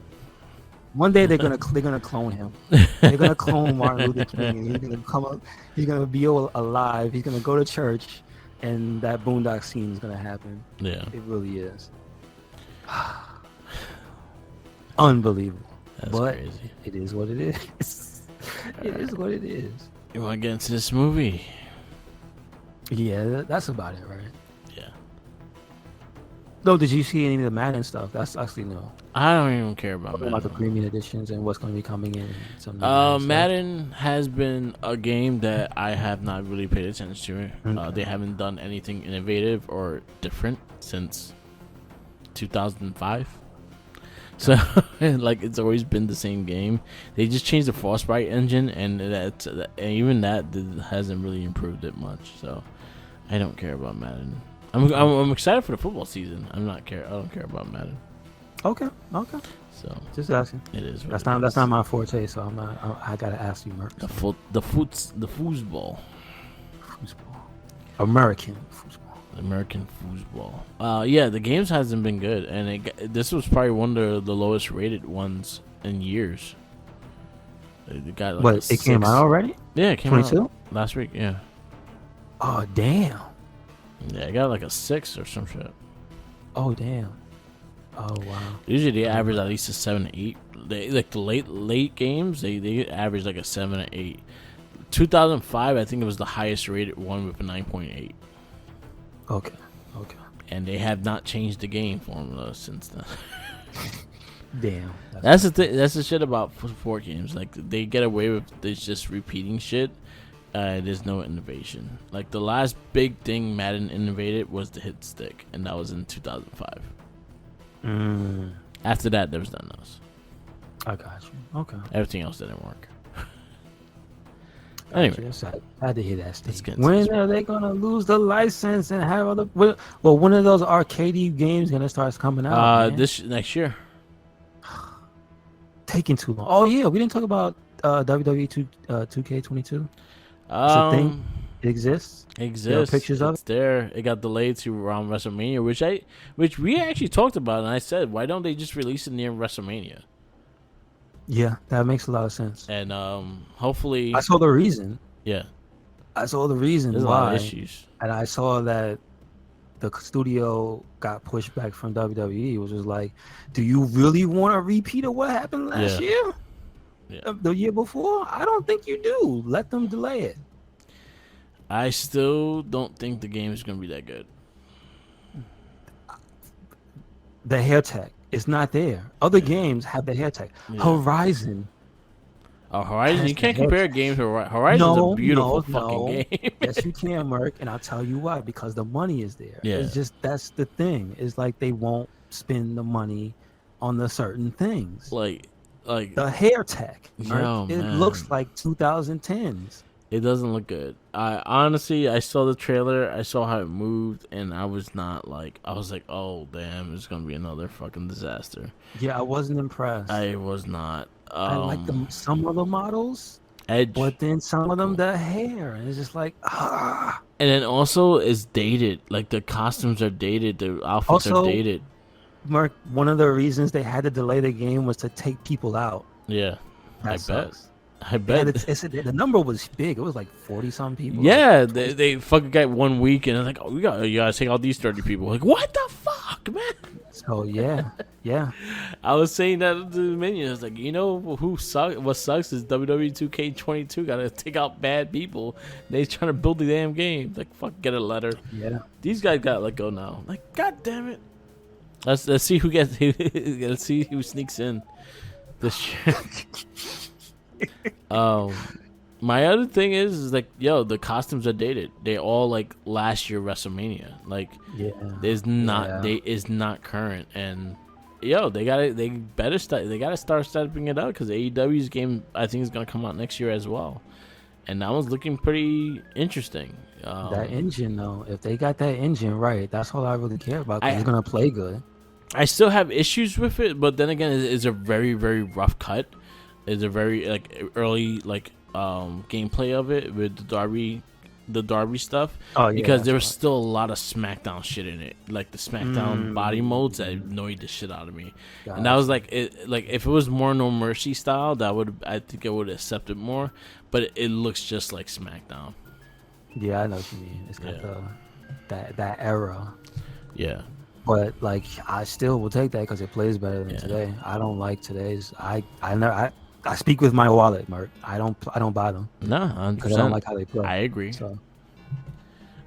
One day they're gonna clone him. They're gonna clone Martin Luther King. And he's gonna come up. He's gonna be alive. He's gonna go to church, and that Boondock scene is gonna happen. Yeah. It really is. Unbelievable. That's but crazy. it is what it is. It is what it is. You want to get into this movie? Yeah, that's about it, right? Yeah. No, did you see any of the Madden stuff? That's actually no. I don't even care about About the Madden. premium editions and what's going to be coming in. Some Madden has been a game that I have not really paid attention to. Okay. They haven't done anything innovative or different since 2005. So, like, it's always been the same game. They just changed the Frostbite engine, and even that hasn't really improved it much. So, I don't care about Madden. I'm excited for the football season. I don't care about Madden. Okay. So Just asking. it is. That's not my forte, so I'm not. I gotta ask you, Merc. the foosball. American football. American foosball. Yeah, the games hasn't been good, and this was probably one of the lowest rated ones in years. It got like What? It came out already? Yeah, it came 22? out last week. Yeah, Oh damn. it got like a 6 or some shit. Oh damn. Oh wow. Usually they average at least a 7 or 8. They like the late games. They average like a 7 or 8. 2005, I think it was the highest rated one with a 9.8. Okay. And they have not changed the game formula since then. Damn. That's the thing. That's the shit about sport games. Like, they get away with this just repeating shit. There's no innovation. Like, the last big thing Madden innovated was the hit stick, and that was in 2005. After that, there was none else. I got you. Okay. Everything else didn't work. Anyway, Anyway, I had to hear that. let's Steve. get into When this. are they gonna lose the license and have other? Well, when are those arcade games gonna start coming out? Man? This next year. Taking too long. Oh yeah, we didn't talk about WWE 2K22. It's a thing. It exists. Exists. Pictures of it's there. It got delayed to around WrestleMania, which we actually talked about, and I said, why don't they just release it near WrestleMania? Yeah, that makes a lot of sense. And hopefully, I saw the reason. yeah, I saw the reason there's a why, lot of issues. and I saw that the studio got pushed back from WWE, which was like, do you really want a repeat of what happened last year? Yeah. The year before? I don't think you do. Let them delay it. I still don't think the game is gonna be that good. The hair tech is not there. Other games have the hair tech. Yeah. Horizon. Horizon, Has you can't the hair compare tech. games to Horizon's a beautiful fucking no. game. Yes, you can, Merc, and I'll tell you why. Because the money is there. Yeah. It's just that's the thing. It's like they won't spend the money on the certain things. Like like the hair tech. yo, It man. looks like 2010s. It doesn't look good. I saw the trailer, I saw how it moved, and I was like, oh damn, it's gonna be another fucking disaster. Yeah, I wasn't impressed. I was not. I like some of the models, Edge, but then some of them the hair, and it's just like ah. and then also it's dated. Like the costumes are dated, the outfits are dated. Mark, one of the reasons they had to delay the game was to take people out. Yeah, That I sucks. bet. I bet. The number was big. It was like 40-some people. Yeah, like they fucking got 1 week, and they're like, oh, you gotta take out these 30 people. Like, what the fuck, man? So yeah. I was saying that to the minion. I was like, what sucks is WWE 2K22 gotta take out bad people. They trying to build the damn game. Like, fuck, get a letter. Yeah. These guys gotta let go now. Like, god damn it. Let's see who gets. Let's see who sneaks in. This year. My other thing is like, yo, the costumes are dated. They all like last year WrestleMania. Like, Yeah. they is not current, and yo, they gotta start stepping it up because AEW's game I think is gonna come out next year as well, and that one's looking pretty interesting. That engine though, if they got that engine right, that's all I really care about. 'Cause it's gonna play good. I still have issues with it, but then again, it's a very, very rough cut. It's a very like early like gameplay of it with the Darby stuff. Oh, yeah, because there was right. still a lot of SmackDown shit in it, like the SmackDown body modes that annoyed the shit out of me. Gotcha. And that was like if it was more No Mercy style, I think I would accept it more. But it looks just like SmackDown. Yeah, I know what you mean. It's got that era. Yeah. But like, I still will take that because it plays better than today. I don't like today's. I speak with my wallet, Mark. I don't buy them. No, 100%. Because I don't like how they play. I agree. So.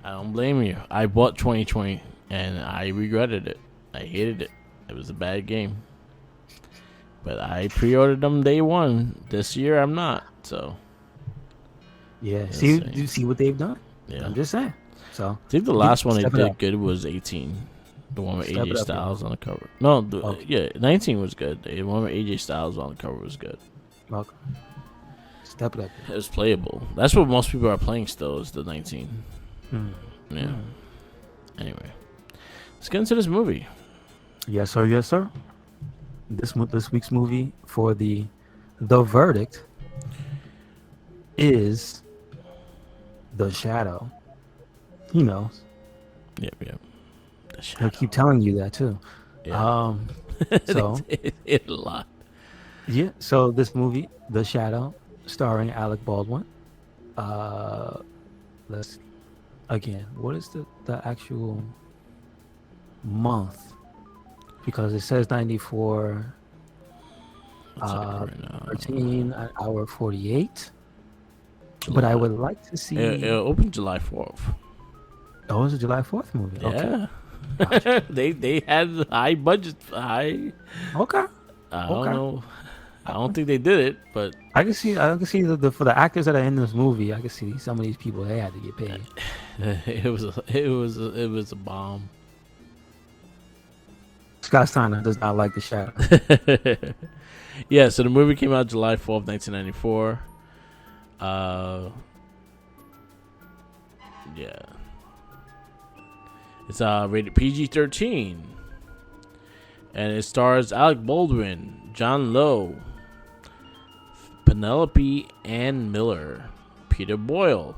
I don't blame you. I bought 2020 and I regretted it. I hated it. It was a bad game. But I pre-ordered them day one. This year I'm not. So. Yeah. Let's You see what they've done? Yeah. I'm just saying. So. I think the last one they Step it did up. good was 18. The one with Step it AJ up, Styles on the cover. No, Okay. 19 was good. The one with AJ Styles on the cover was good. Okay. Step it up. It was playable. That's what most people are playing still is the 19. Yeah. Anyway, let's get into this movie. Yes, sir. Yes, sir. This week's movie for the verdict is The Shadow. He knows. Yep. The He'll Shadow. keep telling you that too. Yeah. So it a lot. yeah. So this movie, The Shadow, starring Alec Baldwin. Let's again. What is the actual month? Because it says 94. Let's check right now. 13 hour 48. But I would like to see. It opened July 4th. Oh, it's a July 4th movie. Okay. Yeah. they had high budget. High. Okay. I don't know. I don't think they did it, but I can see the for the actors that are in this movie. I can see some of these people they had to get paid. it was a bomb. Scott Steiner does not like The Shadow. Yeah, so the movie came out July 4th, 1994. Yeah. It's rated PG-13. And it stars Alec Baldwin, John Lowe, Penelope Ann Miller, Peter Boyle,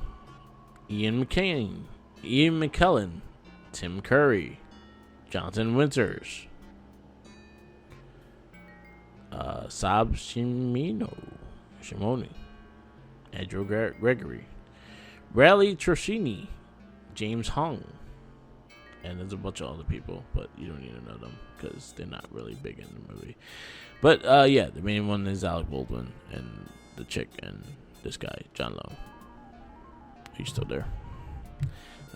Ian McKellen, Tim Curry, Jonathan Winters, Sab Shimoni, Andrew Gregory, Riley Trocini, James Hong, and there's a bunch of other people, but you don't need to know them because they're not really big in the movie. But yeah, the main one is Alec Baldwin and the chick and this guy, John Lowe. He's still there. I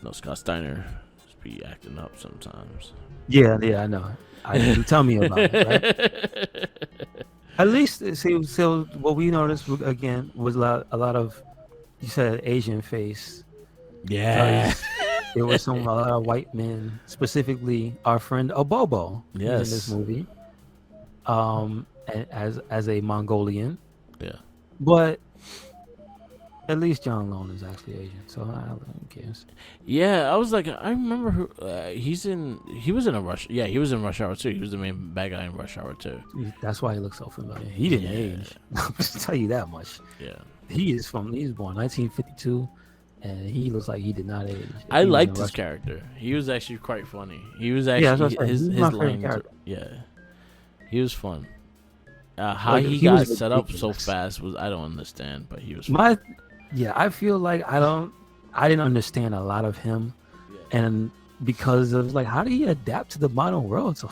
know Scott Steiner just be acting up sometimes. Yeah, I know. You tell me about it, right? At least, so what we noticed again was a lot of, you said Asian face. Yeah. There was a lot of white men, specifically our friend Obobo, Yes. in this movie. as a Mongolian, Yeah. but at least John Lone is actually Asian, so I don't care. Yeah, I was like, I remember who he was in a Rush. Yeah, he was in Rush Hour 2. He was the main bad guy in Rush Hour 2. That's why he looks so familiar. He didn't Yeah. age. I'll just tell you that much. Yeah. He's born 1952, and he looks like he did not age. I He was liked in his Rush- character. He was actually quite funny. He was Yeah, that's actually what I'm saying. his He's my favorite lines. character. Yeah. He was fun. How Like, he he got was set up so ridiculous. fast was I don't understand, but he was fun. I feel like I didn't understand a lot of him, Yeah. and because of like, how did he adapt to the modern world? So,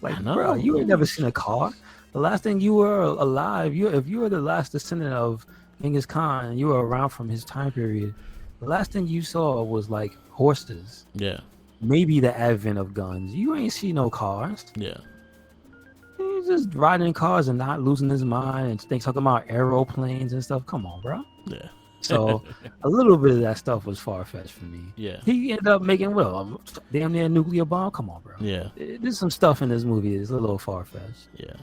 like, I know. bro, you ain't never seen a car. The last thing you were alive, if you were the last descendant of Genghis Khan, and you were around from his time period, the last thing you saw was like horses, Yeah. maybe the advent of guns. You ain't see no cars. Yeah. He's just riding in cars and not losing his mind, and they talking about aeroplanes and stuff. Come on, bro. Yeah. So a little bit of that stuff was far fetched for me. Yeah. He ended up making damn near a nuclear bomb. Come on, bro. Yeah. There's some stuff in this movie that's a little far fetched. Yeah.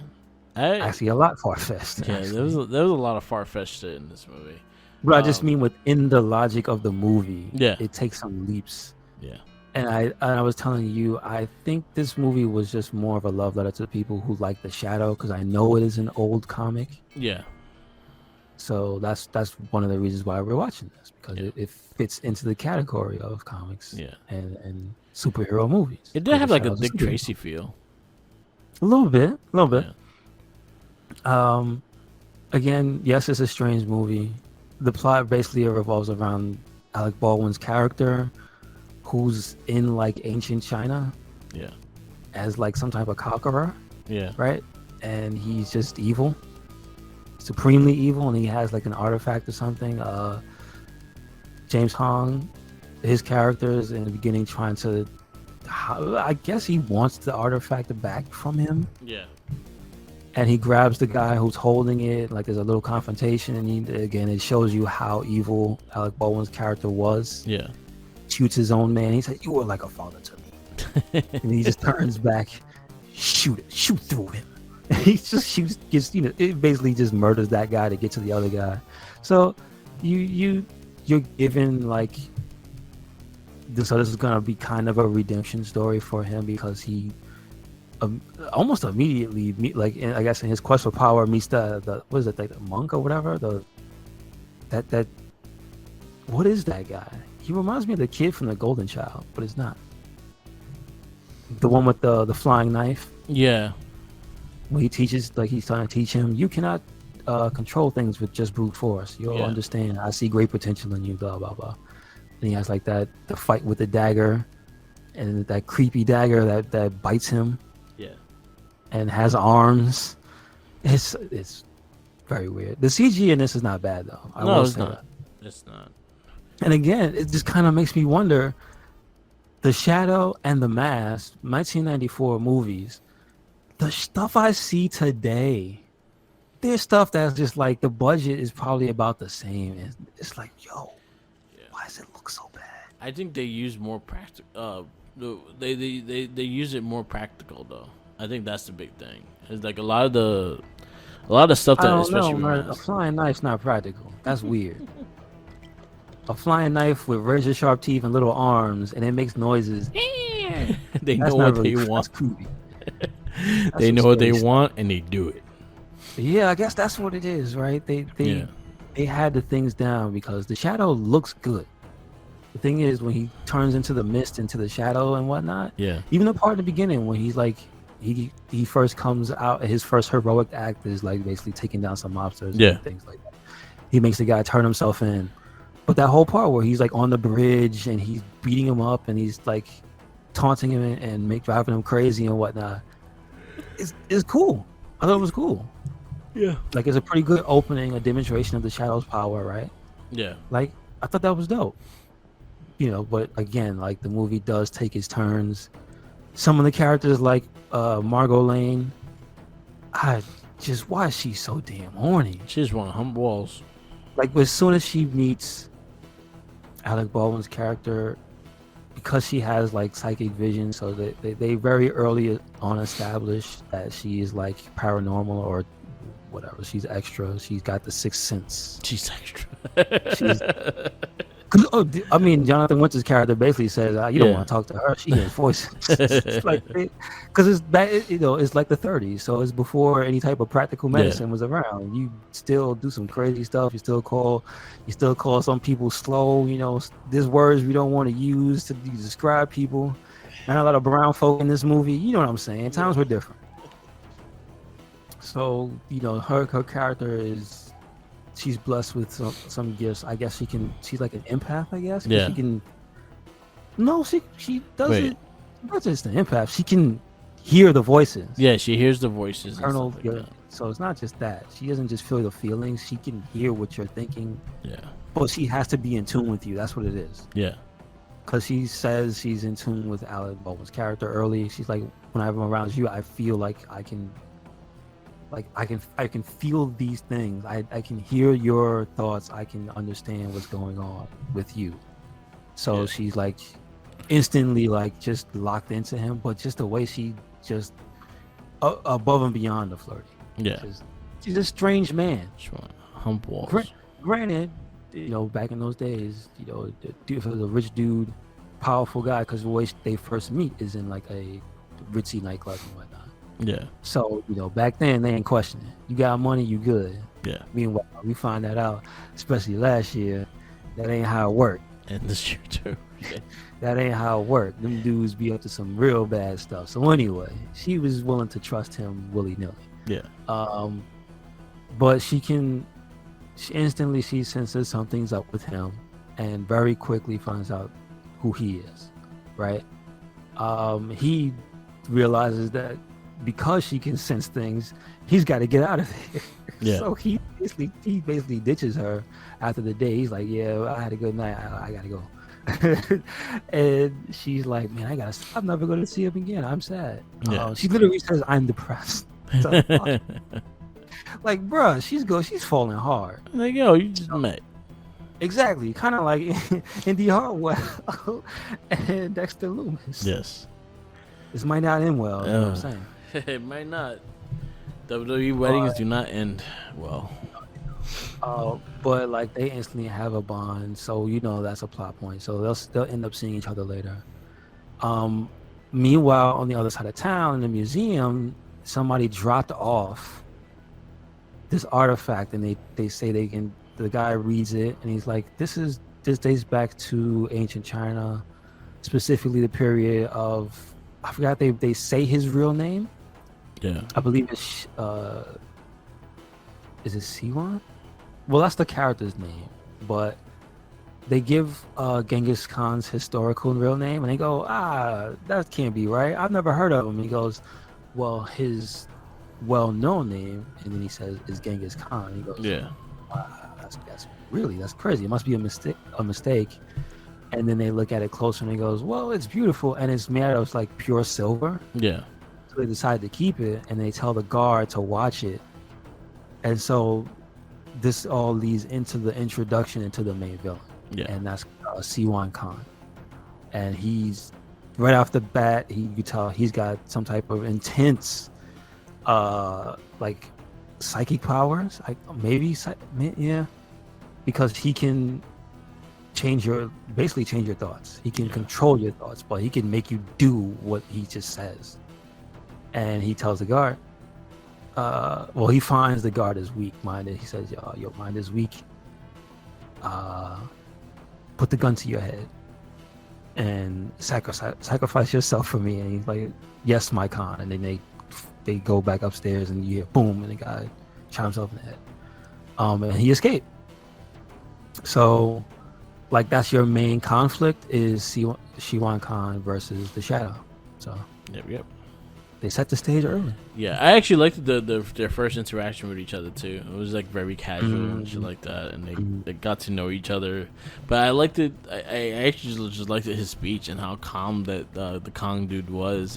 Actually, a lot far fetched. Yeah, there was a lot of far fetched shit in this movie. But I just mean within the logic of the movie. Yeah. It takes some leaps. Yeah. And I was telling you, I think this movie was just more of a love letter to people who like The Shadow, because I know it is an old comic. Yeah. So that's one of the reasons why we're watching this, because it fits into the category of comics and superhero movies. It did have like a Shadow's Dick superhero. Tracy feel. A little bit. Yeah. Again, yes, it's a strange movie. The plot basically revolves around Alec Baldwin's character, who's in like ancient China Yeah. as like some type of conqueror, Yeah. right? And he's just evil, supremely evil, and he has like an artifact or something. James Hong, his character is in the beginning trying to, I guess he wants the artifact back from him. Yeah. And he grabs the guy who's holding it. Like there's a little confrontation, and again, it shows you how evil Alec Baldwin's character was. Yeah. Shoots his own man. He said, "You were like a father to me," and he just turns back, shoot through him. He just shoots, it basically just murders that guy to get to the other guy. So you're given like this. So this is gonna be kind of a redemption story for him, because he almost immediately I guess in his quest for power meets the what is it, like the monk or whatever, that what is that guy? He reminds me of the kid from The Golden Child, but it's not the one with the flying knife. Yeah. When he teaches, like he's trying to teach him, you cannot control things with just brute force. You'll understand. I see great potential in you. Blah blah blah. And he has like the fight with the dagger, and that creepy dagger that bites him. Yeah. And has arms. It's very weird. The CG in this is not bad though. No, it's not. It's not. And again, it just kind of makes me wonder. The Shadow and The Mask, 1994 movies. The stuff I see today, there's stuff that's just like the budget is probably about the same. It's like, yo, why does it look so bad? I think they use more practical. They use it more practical though. I think that's the big thing. It's like a lot of the stuff that I don't especially know, man. A flying knife's not practical. That's weird. A flying knife with razor sharp teeth and little arms, and it makes noises. They That's know not what really- they want. That's creepy. They some know what they scary want and they do it. Yeah, I guess that's what it is, right? They had the things down, because the Shadow looks good. The thing is, when he turns into the mist, into the shadow and whatnot, Yeah. even the part in the beginning when he's like, he first comes out, his first heroic act is like basically taking down some mobsters and things like that. He makes the guy turn himself in. But that whole part where he's like on the bridge and he's beating him up and he's like taunting him and driving him crazy and whatnot, is cool. I thought it was cool. Yeah. Like, it's a pretty good opening, a demonstration of the Shadow's power, right? Yeah. Like, I thought that was dope. But again, like, the movie does take its turns. Some of the characters, like Margot Lane, why is she so damn horny? She just want to hump walls. Like, as soon as she meets Alec Baldwin's character, because she has like psychic vision, so they very early on establish that she is like paranormal or whatever. She's extra. She's got the sixth sense. She's extra. She's, I mean, Jonathan Winter's character basically says, "You don't want to talk to her. She hears voices." It's like, because it's back, it's like the 30s, so it's before any type of practical medicine was around. You still do some crazy stuff. You still call some people slow. There's words we don't want to use to describe people. Not a lot of brown folk in this movie. You know what I'm saying? Times were different. So her character is. She's blessed with some gifts. I guess she's like an empath, I guess. Yeah. She doesn't. Not just an empath. She can hear the voices. Yeah, she hears the voices. So it's not just that. She doesn't just feel the feelings. She can hear what you're thinking. Yeah. But she has to be in tune with you. That's what it is. Yeah. Because she says she's in tune with Alec Baldwin's character early. She's like, when I'm around you, I feel like I can feel these things. I can hear your thoughts. I can understand what's going on with you. So she's like instantly like just locked into him, but just the way she just above and beyond the flirting. Yeah. She's a strange man. Sure. Hump walls. Granted, back in those days, if it was a rich dude, powerful guy, because the way they first meet is in like a ritzy nightclub and whatnot. Yeah. So, back then they ain't questioning. You got money, you good. Yeah. Meanwhile, we find that out, especially last year, that ain't how it worked. And this year too. Yeah. That ain't how it worked. Them dudes be up to some real bad stuff. So anyway, she was willing to trust him willy-nilly. Yeah. But she instantly senses something's up with him and very quickly finds out who he is, right? He realizes that because she can sense things, he's got to get out of there. Yeah. So he basically ditches her after the day. He's like, "Yeah, I had a good night. I gotta go." And she's like, "Man, I'm never going to see him again. I'm sad." Yeah. She literally says, "I'm depressed." So, like, bruh, she's falling hard. Like, yo, you just met. Exactly, kind of like Indy Hartwell and Dexter Loomis. Yes. This might not end well. You know what I'm saying? It might not. WWE weddings do not end well. But like they instantly have a bond, so that's a plot point. So they'll end up seeing each other later. Meanwhile, on the other side of town, in the museum, somebody dropped off this artifact, and they say they can. The guy reads it, and he's like, "This dates back to ancient China, specifically the period of." I forgot they say his real name. Yeah. I believe it's is it Siwan? Well, that's the character's name, but they give Genghis Khan's historical real name, and they go, that can't be right. I've never heard of him. And he goes, well, his well-known name, and then he says, is Genghis Khan. He goes, yeah, that's crazy. It must be a mistake. And then they look at it closer, and he goes, well, it's beautiful, and it's made out of like pure silver. Yeah. So they decide to keep it, and they tell the guard to watch it. And so this all leads into the introduction into the main villain. Yeah. And that's Siwan Khan. And he's right off the bat, you can tell he's got some type of intense like psychic powers, because he can change your thoughts. He can control your thoughts, but he can make you do what he just says. And he tells the guard, he finds the guard is weak-minded. He says, your mind is weak. Put the gun to your head and sacrifice yourself for me. And he's like, yes, my Khan. And then they go back upstairs, and you hear boom, and the guy chimes himself in the head. And he escaped. So, like, that's your main conflict is Siwan Khan versus the Shadow. So, yep. They set the stage early. Yeah, I actually liked their first interaction with each other too. It was like very casual and shit like that, and they got to know each other. But I liked it. I actually just liked his speech and how calm that the Kong dude was.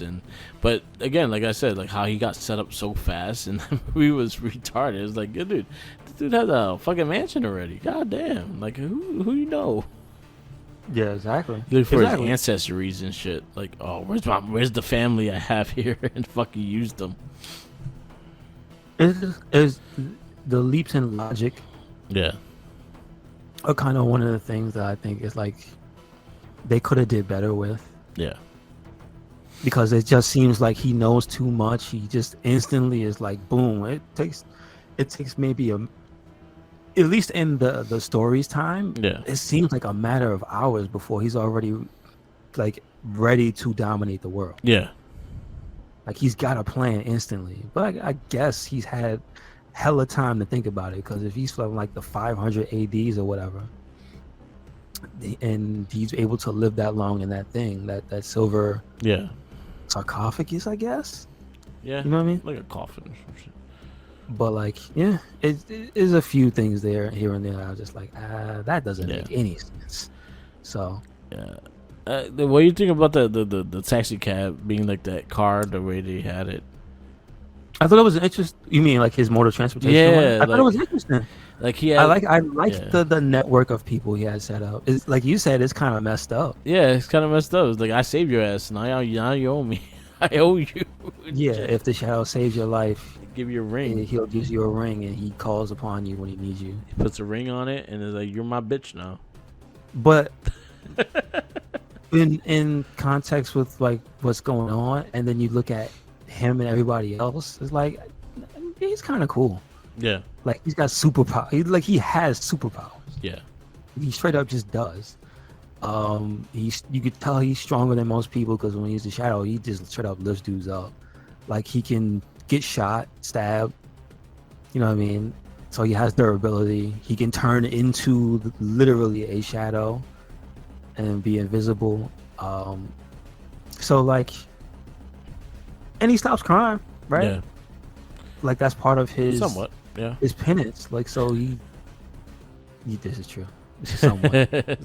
But again, like I said, like how he got set up so fast, and the movie was retarded. It's like, dude, this dude has a fucking mansion already. God damn, like who you know? Yeah, exactly. You look for Exactly. his ancestries and shit. Like, oh, where's the family I have here, and fucking use them. It's the leaps in logic Yeah. are kind of one of the things that I think is like they could have did better with, Yeah. because it just seems like he knows too much. He just instantly is like, boom. It takes maybe at least in the story's time. Yeah. It seems like a matter of hours before he's already like ready to dominate the world. Yeah. Like he's got a plan instantly. But I guess he's had hella time to think about it, because if he's from like the 500 ADs or whatever, and he's able to live that long in that thing, that silver sarcophagus, I guess. Yeah. You know what I mean? Like a coffin or some shit. But like, yeah, it is a few things there, here and there. I was just like, that doesn't make any sense. So yeah, what do you think about the taxi cab being like that car, the way they had it? I thought it was interesting. You mean like his mode of transportation? Yeah, I thought it was interesting. Like he had, I like the network of people he had set up. It's like you said, it's kind of messed up. Yeah, it's kind of messed up. It's like, I saved your ass, now you owe me. I owe you. Yeah, if the shadow saves your life, give you a ring. He'll give you a ring, and he calls upon you when he needs you. He puts a ring on it, and is like, you're my bitch now. But in context with like what's going on, and then you look at him and everybody else, it's like he's kind of cool. Yeah, like he's got superpower. He has superpowers. Yeah, he straight up just does. You could tell he's stronger than most people, because when he's the shadow, he just straight up lifts dudes up. Like he can get shot, stabbed. You know what I mean? So he has durability. He can turn into literally a shadow and be invisible. So like, and he stops crime, right? Yeah. Like that's part of his somewhat, yeah, his penance. Like so he this is true. Somewhat.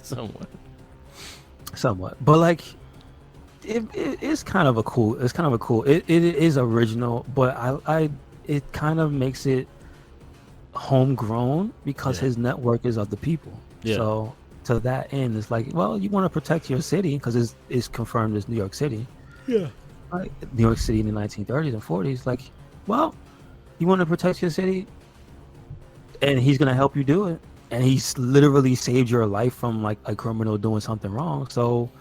Somewhat. But like it's kind of a cool. It is original, but it kind of makes it homegrown, because his network is of the people. Yeah. So to that end, it's like, well, you want to protect your city, because it's confirmed as New York City. Yeah. Like New York City in the 1930s and 40s. Like, well, you want to protect your city, and he's gonna help you do it. And he's literally saved your life from like a criminal doing something wrong. So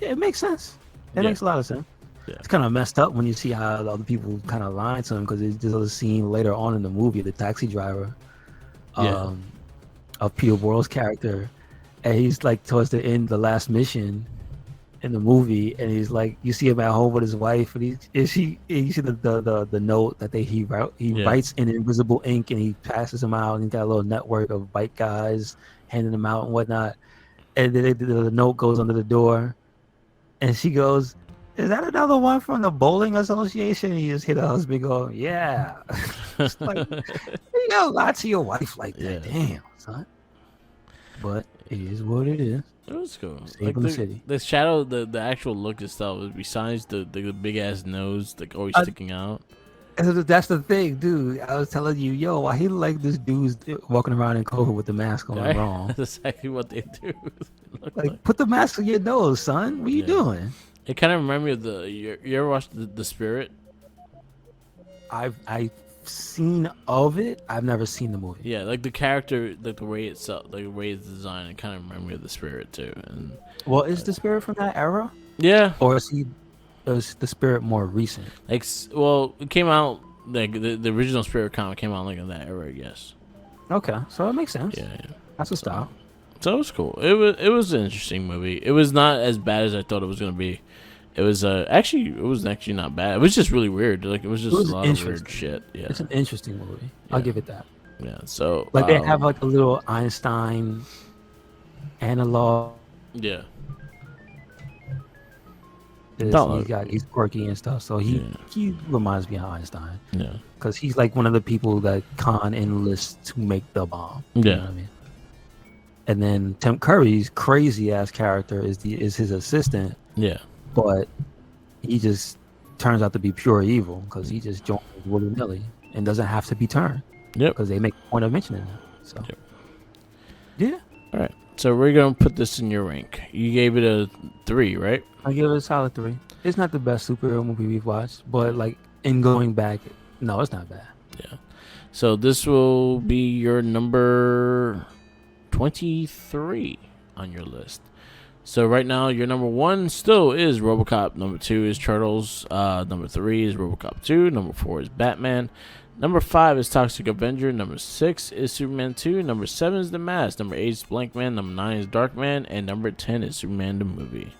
yeah, it makes sense. It makes a lot of sense. Yeah. It's kind of messed up when you see how the other people kind of lied to him, because there's a scene later on in the movie, the taxi driver of Peter Boyle's character, and he's like towards the end, the last mission in the movie, and he's like, you see him at home with his wife, and you see the note that he writes in invisible ink, and he passes them out, and he's got a little network of bike guys handing them out and whatnot, and then the note goes under the door, and she goes, "Is that another one from the bowling association?" And you just hear the husband go, "Yeah." It's like, you gotta lie to your wife like that. Damn, son. But it is what it is. It was cool. Like the shadow, the actual look itself, besides the big ass nose, like always sticking out. That's the thing, dude. I was telling you, yo, why he like this dude's walking around in COVID with the mask on wrong. That's exactly what they do. Like, put the mask on your nose, son. What are you doing? It kind of reminded me of you ever watched the Spirit? I've seen of it. I've never seen the movie. Yeah, like the character, like the way itself, like the way it's designed, it kind of reminded me of the Spirit too. And well, is the Spirit from that era? Yeah. Or is the Spirit more recent? Like, well, it came out like the original Spirit comic came out like in that era. Yes. Okay, so it makes sense. Yeah. That's a style. So it was cool. It was an interesting movie. It was not as bad as I thought it was gonna be. It was actually not bad. It was just really weird. Like it was just a lot of weird shit. Yeah, it's an interesting movie. Yeah. I'll give it that. Yeah. So like they have like a little Einstein analog. Yeah. He's quirky and stuff, so he reminds me of Einstein. Yeah. Because he's like one of the people that Khan enlists to make the bomb. Yeah. You know what I mean? And then Tim Curry's crazy ass character is his assistant. Yeah. But he just turns out to be pure evil, because he just joins willy-nilly and doesn't have to be turned. Yep. Because they make a point of mentioning him. So. Yep. Yeah. All right. So we're gonna put this in your rank. You gave it a 3, right? I give it a solid 3. It's not the best superhero movie we've watched, but like in going back, no, it's not bad. Yeah. So this will be your number 23 on your list. So right now, your number 1 still is RoboCop. Number 2 is Turtles. Number 3 is RoboCop 2. Number 4 is Batman. Number 5 is Toxic Avenger. Number 6 is Superman 2. Number 7 is The Mask. Number 8 is Blank Man. Number 9 is Dark Man. And number 10 is Superman the Movie.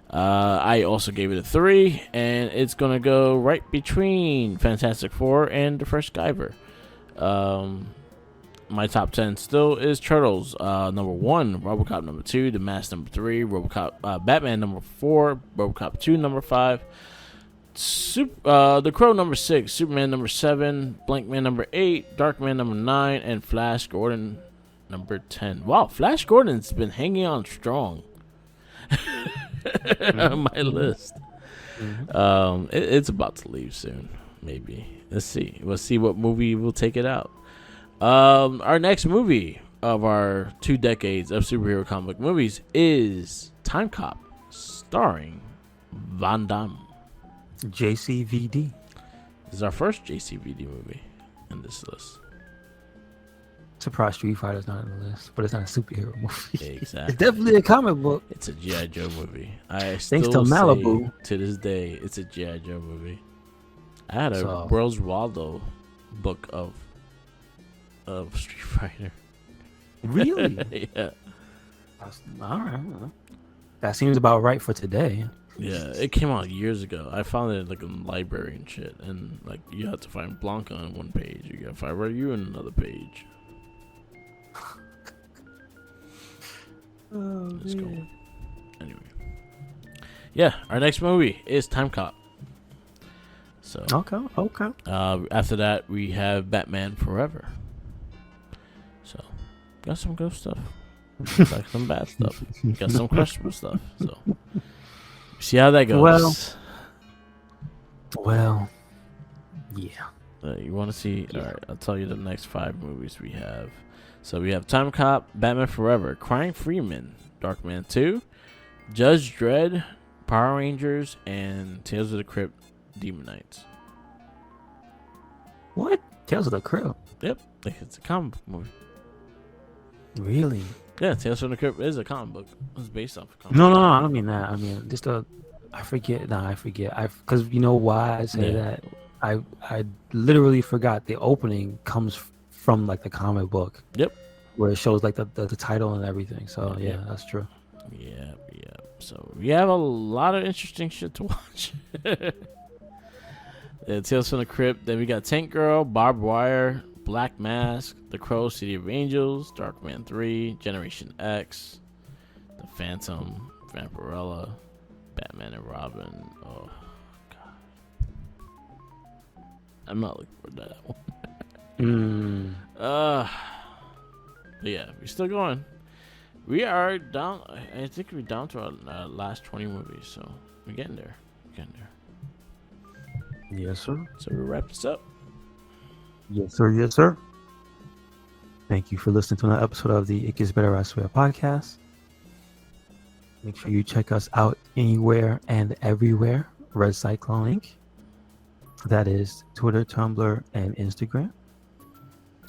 I also gave it a 3. And it's going to go right between Fantastic Four and The First Skyver. My top 10 still is Turtles. Number 1, RoboCop number 2, The Mask number 3, RoboCop, Batman number 4, RoboCop 2 number 5, The Crow number 6, Superman number 7, Blank Man number 8, Dark Man number 9, and Flash Gordon number 10. Wow, Flash Gordon's been hanging on strong on my list. It's about to leave soon, maybe. Let's see. We'll see what movie will take it out. Our next movie of our 2 decades of superhero comic movies is Time Cop, starring Van Damme. JCVD. This is our first JCVD movie in this list. Surprise Street Fighter's not on the list, but it's not a superhero movie. Exactly. It's definitely a comic book. It's a G.I. Joe movie. Thanks to Malibu. Say to this day, it's a G.I. Joe movie. I had a World's Waldo book of Street Fighter. Really? Yeah. All right. That seems about right for today. Yeah, it came out years ago. I found it like in the library and shit. And like you had to find Blanca on one page. You got to find Ryu on another page. Let's go. Anyway. Yeah, our next movie is Time Cop. So Okay. After that, we have Batman Forever. So, got some good stuff. Got some bad stuff. Got some questionable stuff. So, see how that goes. Well, yeah. You want to see? Yeah. All right, I'll tell you the next 5 movies we have. So we have Time Cop, Batman Forever, Crying Freeman, Darkman 2, Judge Dredd, Power Rangers, and Tales of the Crypt, Demon Knights. What? Tales of the Crypt? Yep, it's a comic book movie. Really? Yeah, Tales from the Crypt is a comic book. It's based off a comic No, book. I don't mean that. I mean just I forget. Because you know why I say that? I literally forgot the opening comes from like the comic book. Yep. Where it shows like the title and everything. So yeah, that's true. Yeah. So we have a lot of interesting shit to watch. Tales from the Crypt. Then we got Tank Girl, Barbed Wire, Black Mask, The Crow, City of Angels, Darkman 3, Generation X, The Phantom, Vampirella, Batman and Robin. Oh god, I'm not looking for that one. But yeah, we're still going. We are down. I think we're down to our last 20 movies, so we're getting there. Yes, sir. So we wrap this up. Yes, sir. Thank you for listening to another episode of the It Gets Better, I Swear podcast. Make sure you check us out anywhere and everywhere. RedCycloneInc. That is Twitter, Tumblr, and Instagram.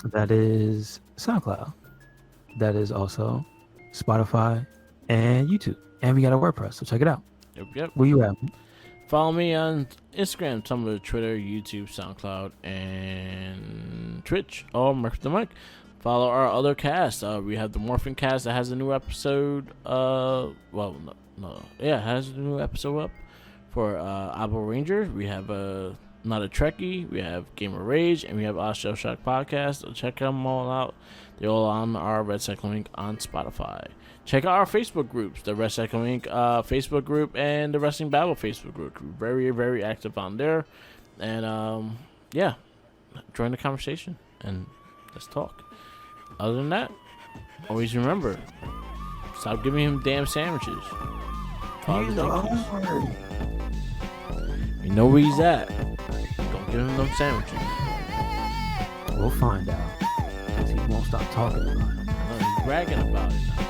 That is SoundCloud. That is also Spotify and YouTube. And we got a WordPress, so check it out. Yep. Where you at? Follow me on Instagram, Tumblr, Twitter, YouTube, SoundCloud, and Twitch. Oh, Mark the Mic. Follow our other cast. We have the Morphin Cast that has a new episode. It has a new episode up for Apple Ranger. We have Not a Trekkie. We have Gamer Rage, and we have Shell Shock Podcast. So check them all out. They're all on our RedCycloneInc on Spotify. Check out our Facebook groups, the RedCycloneInc Facebook group and the Wrestling Battle Facebook group. We're very, very active on there. And, join the conversation and let's talk. Other than that, always remember, stop giving him damn sandwiches. You know where he's at. Don't give him no sandwiches. We'll find out. Because he won't stop talking about it. I know he's bragging about it now.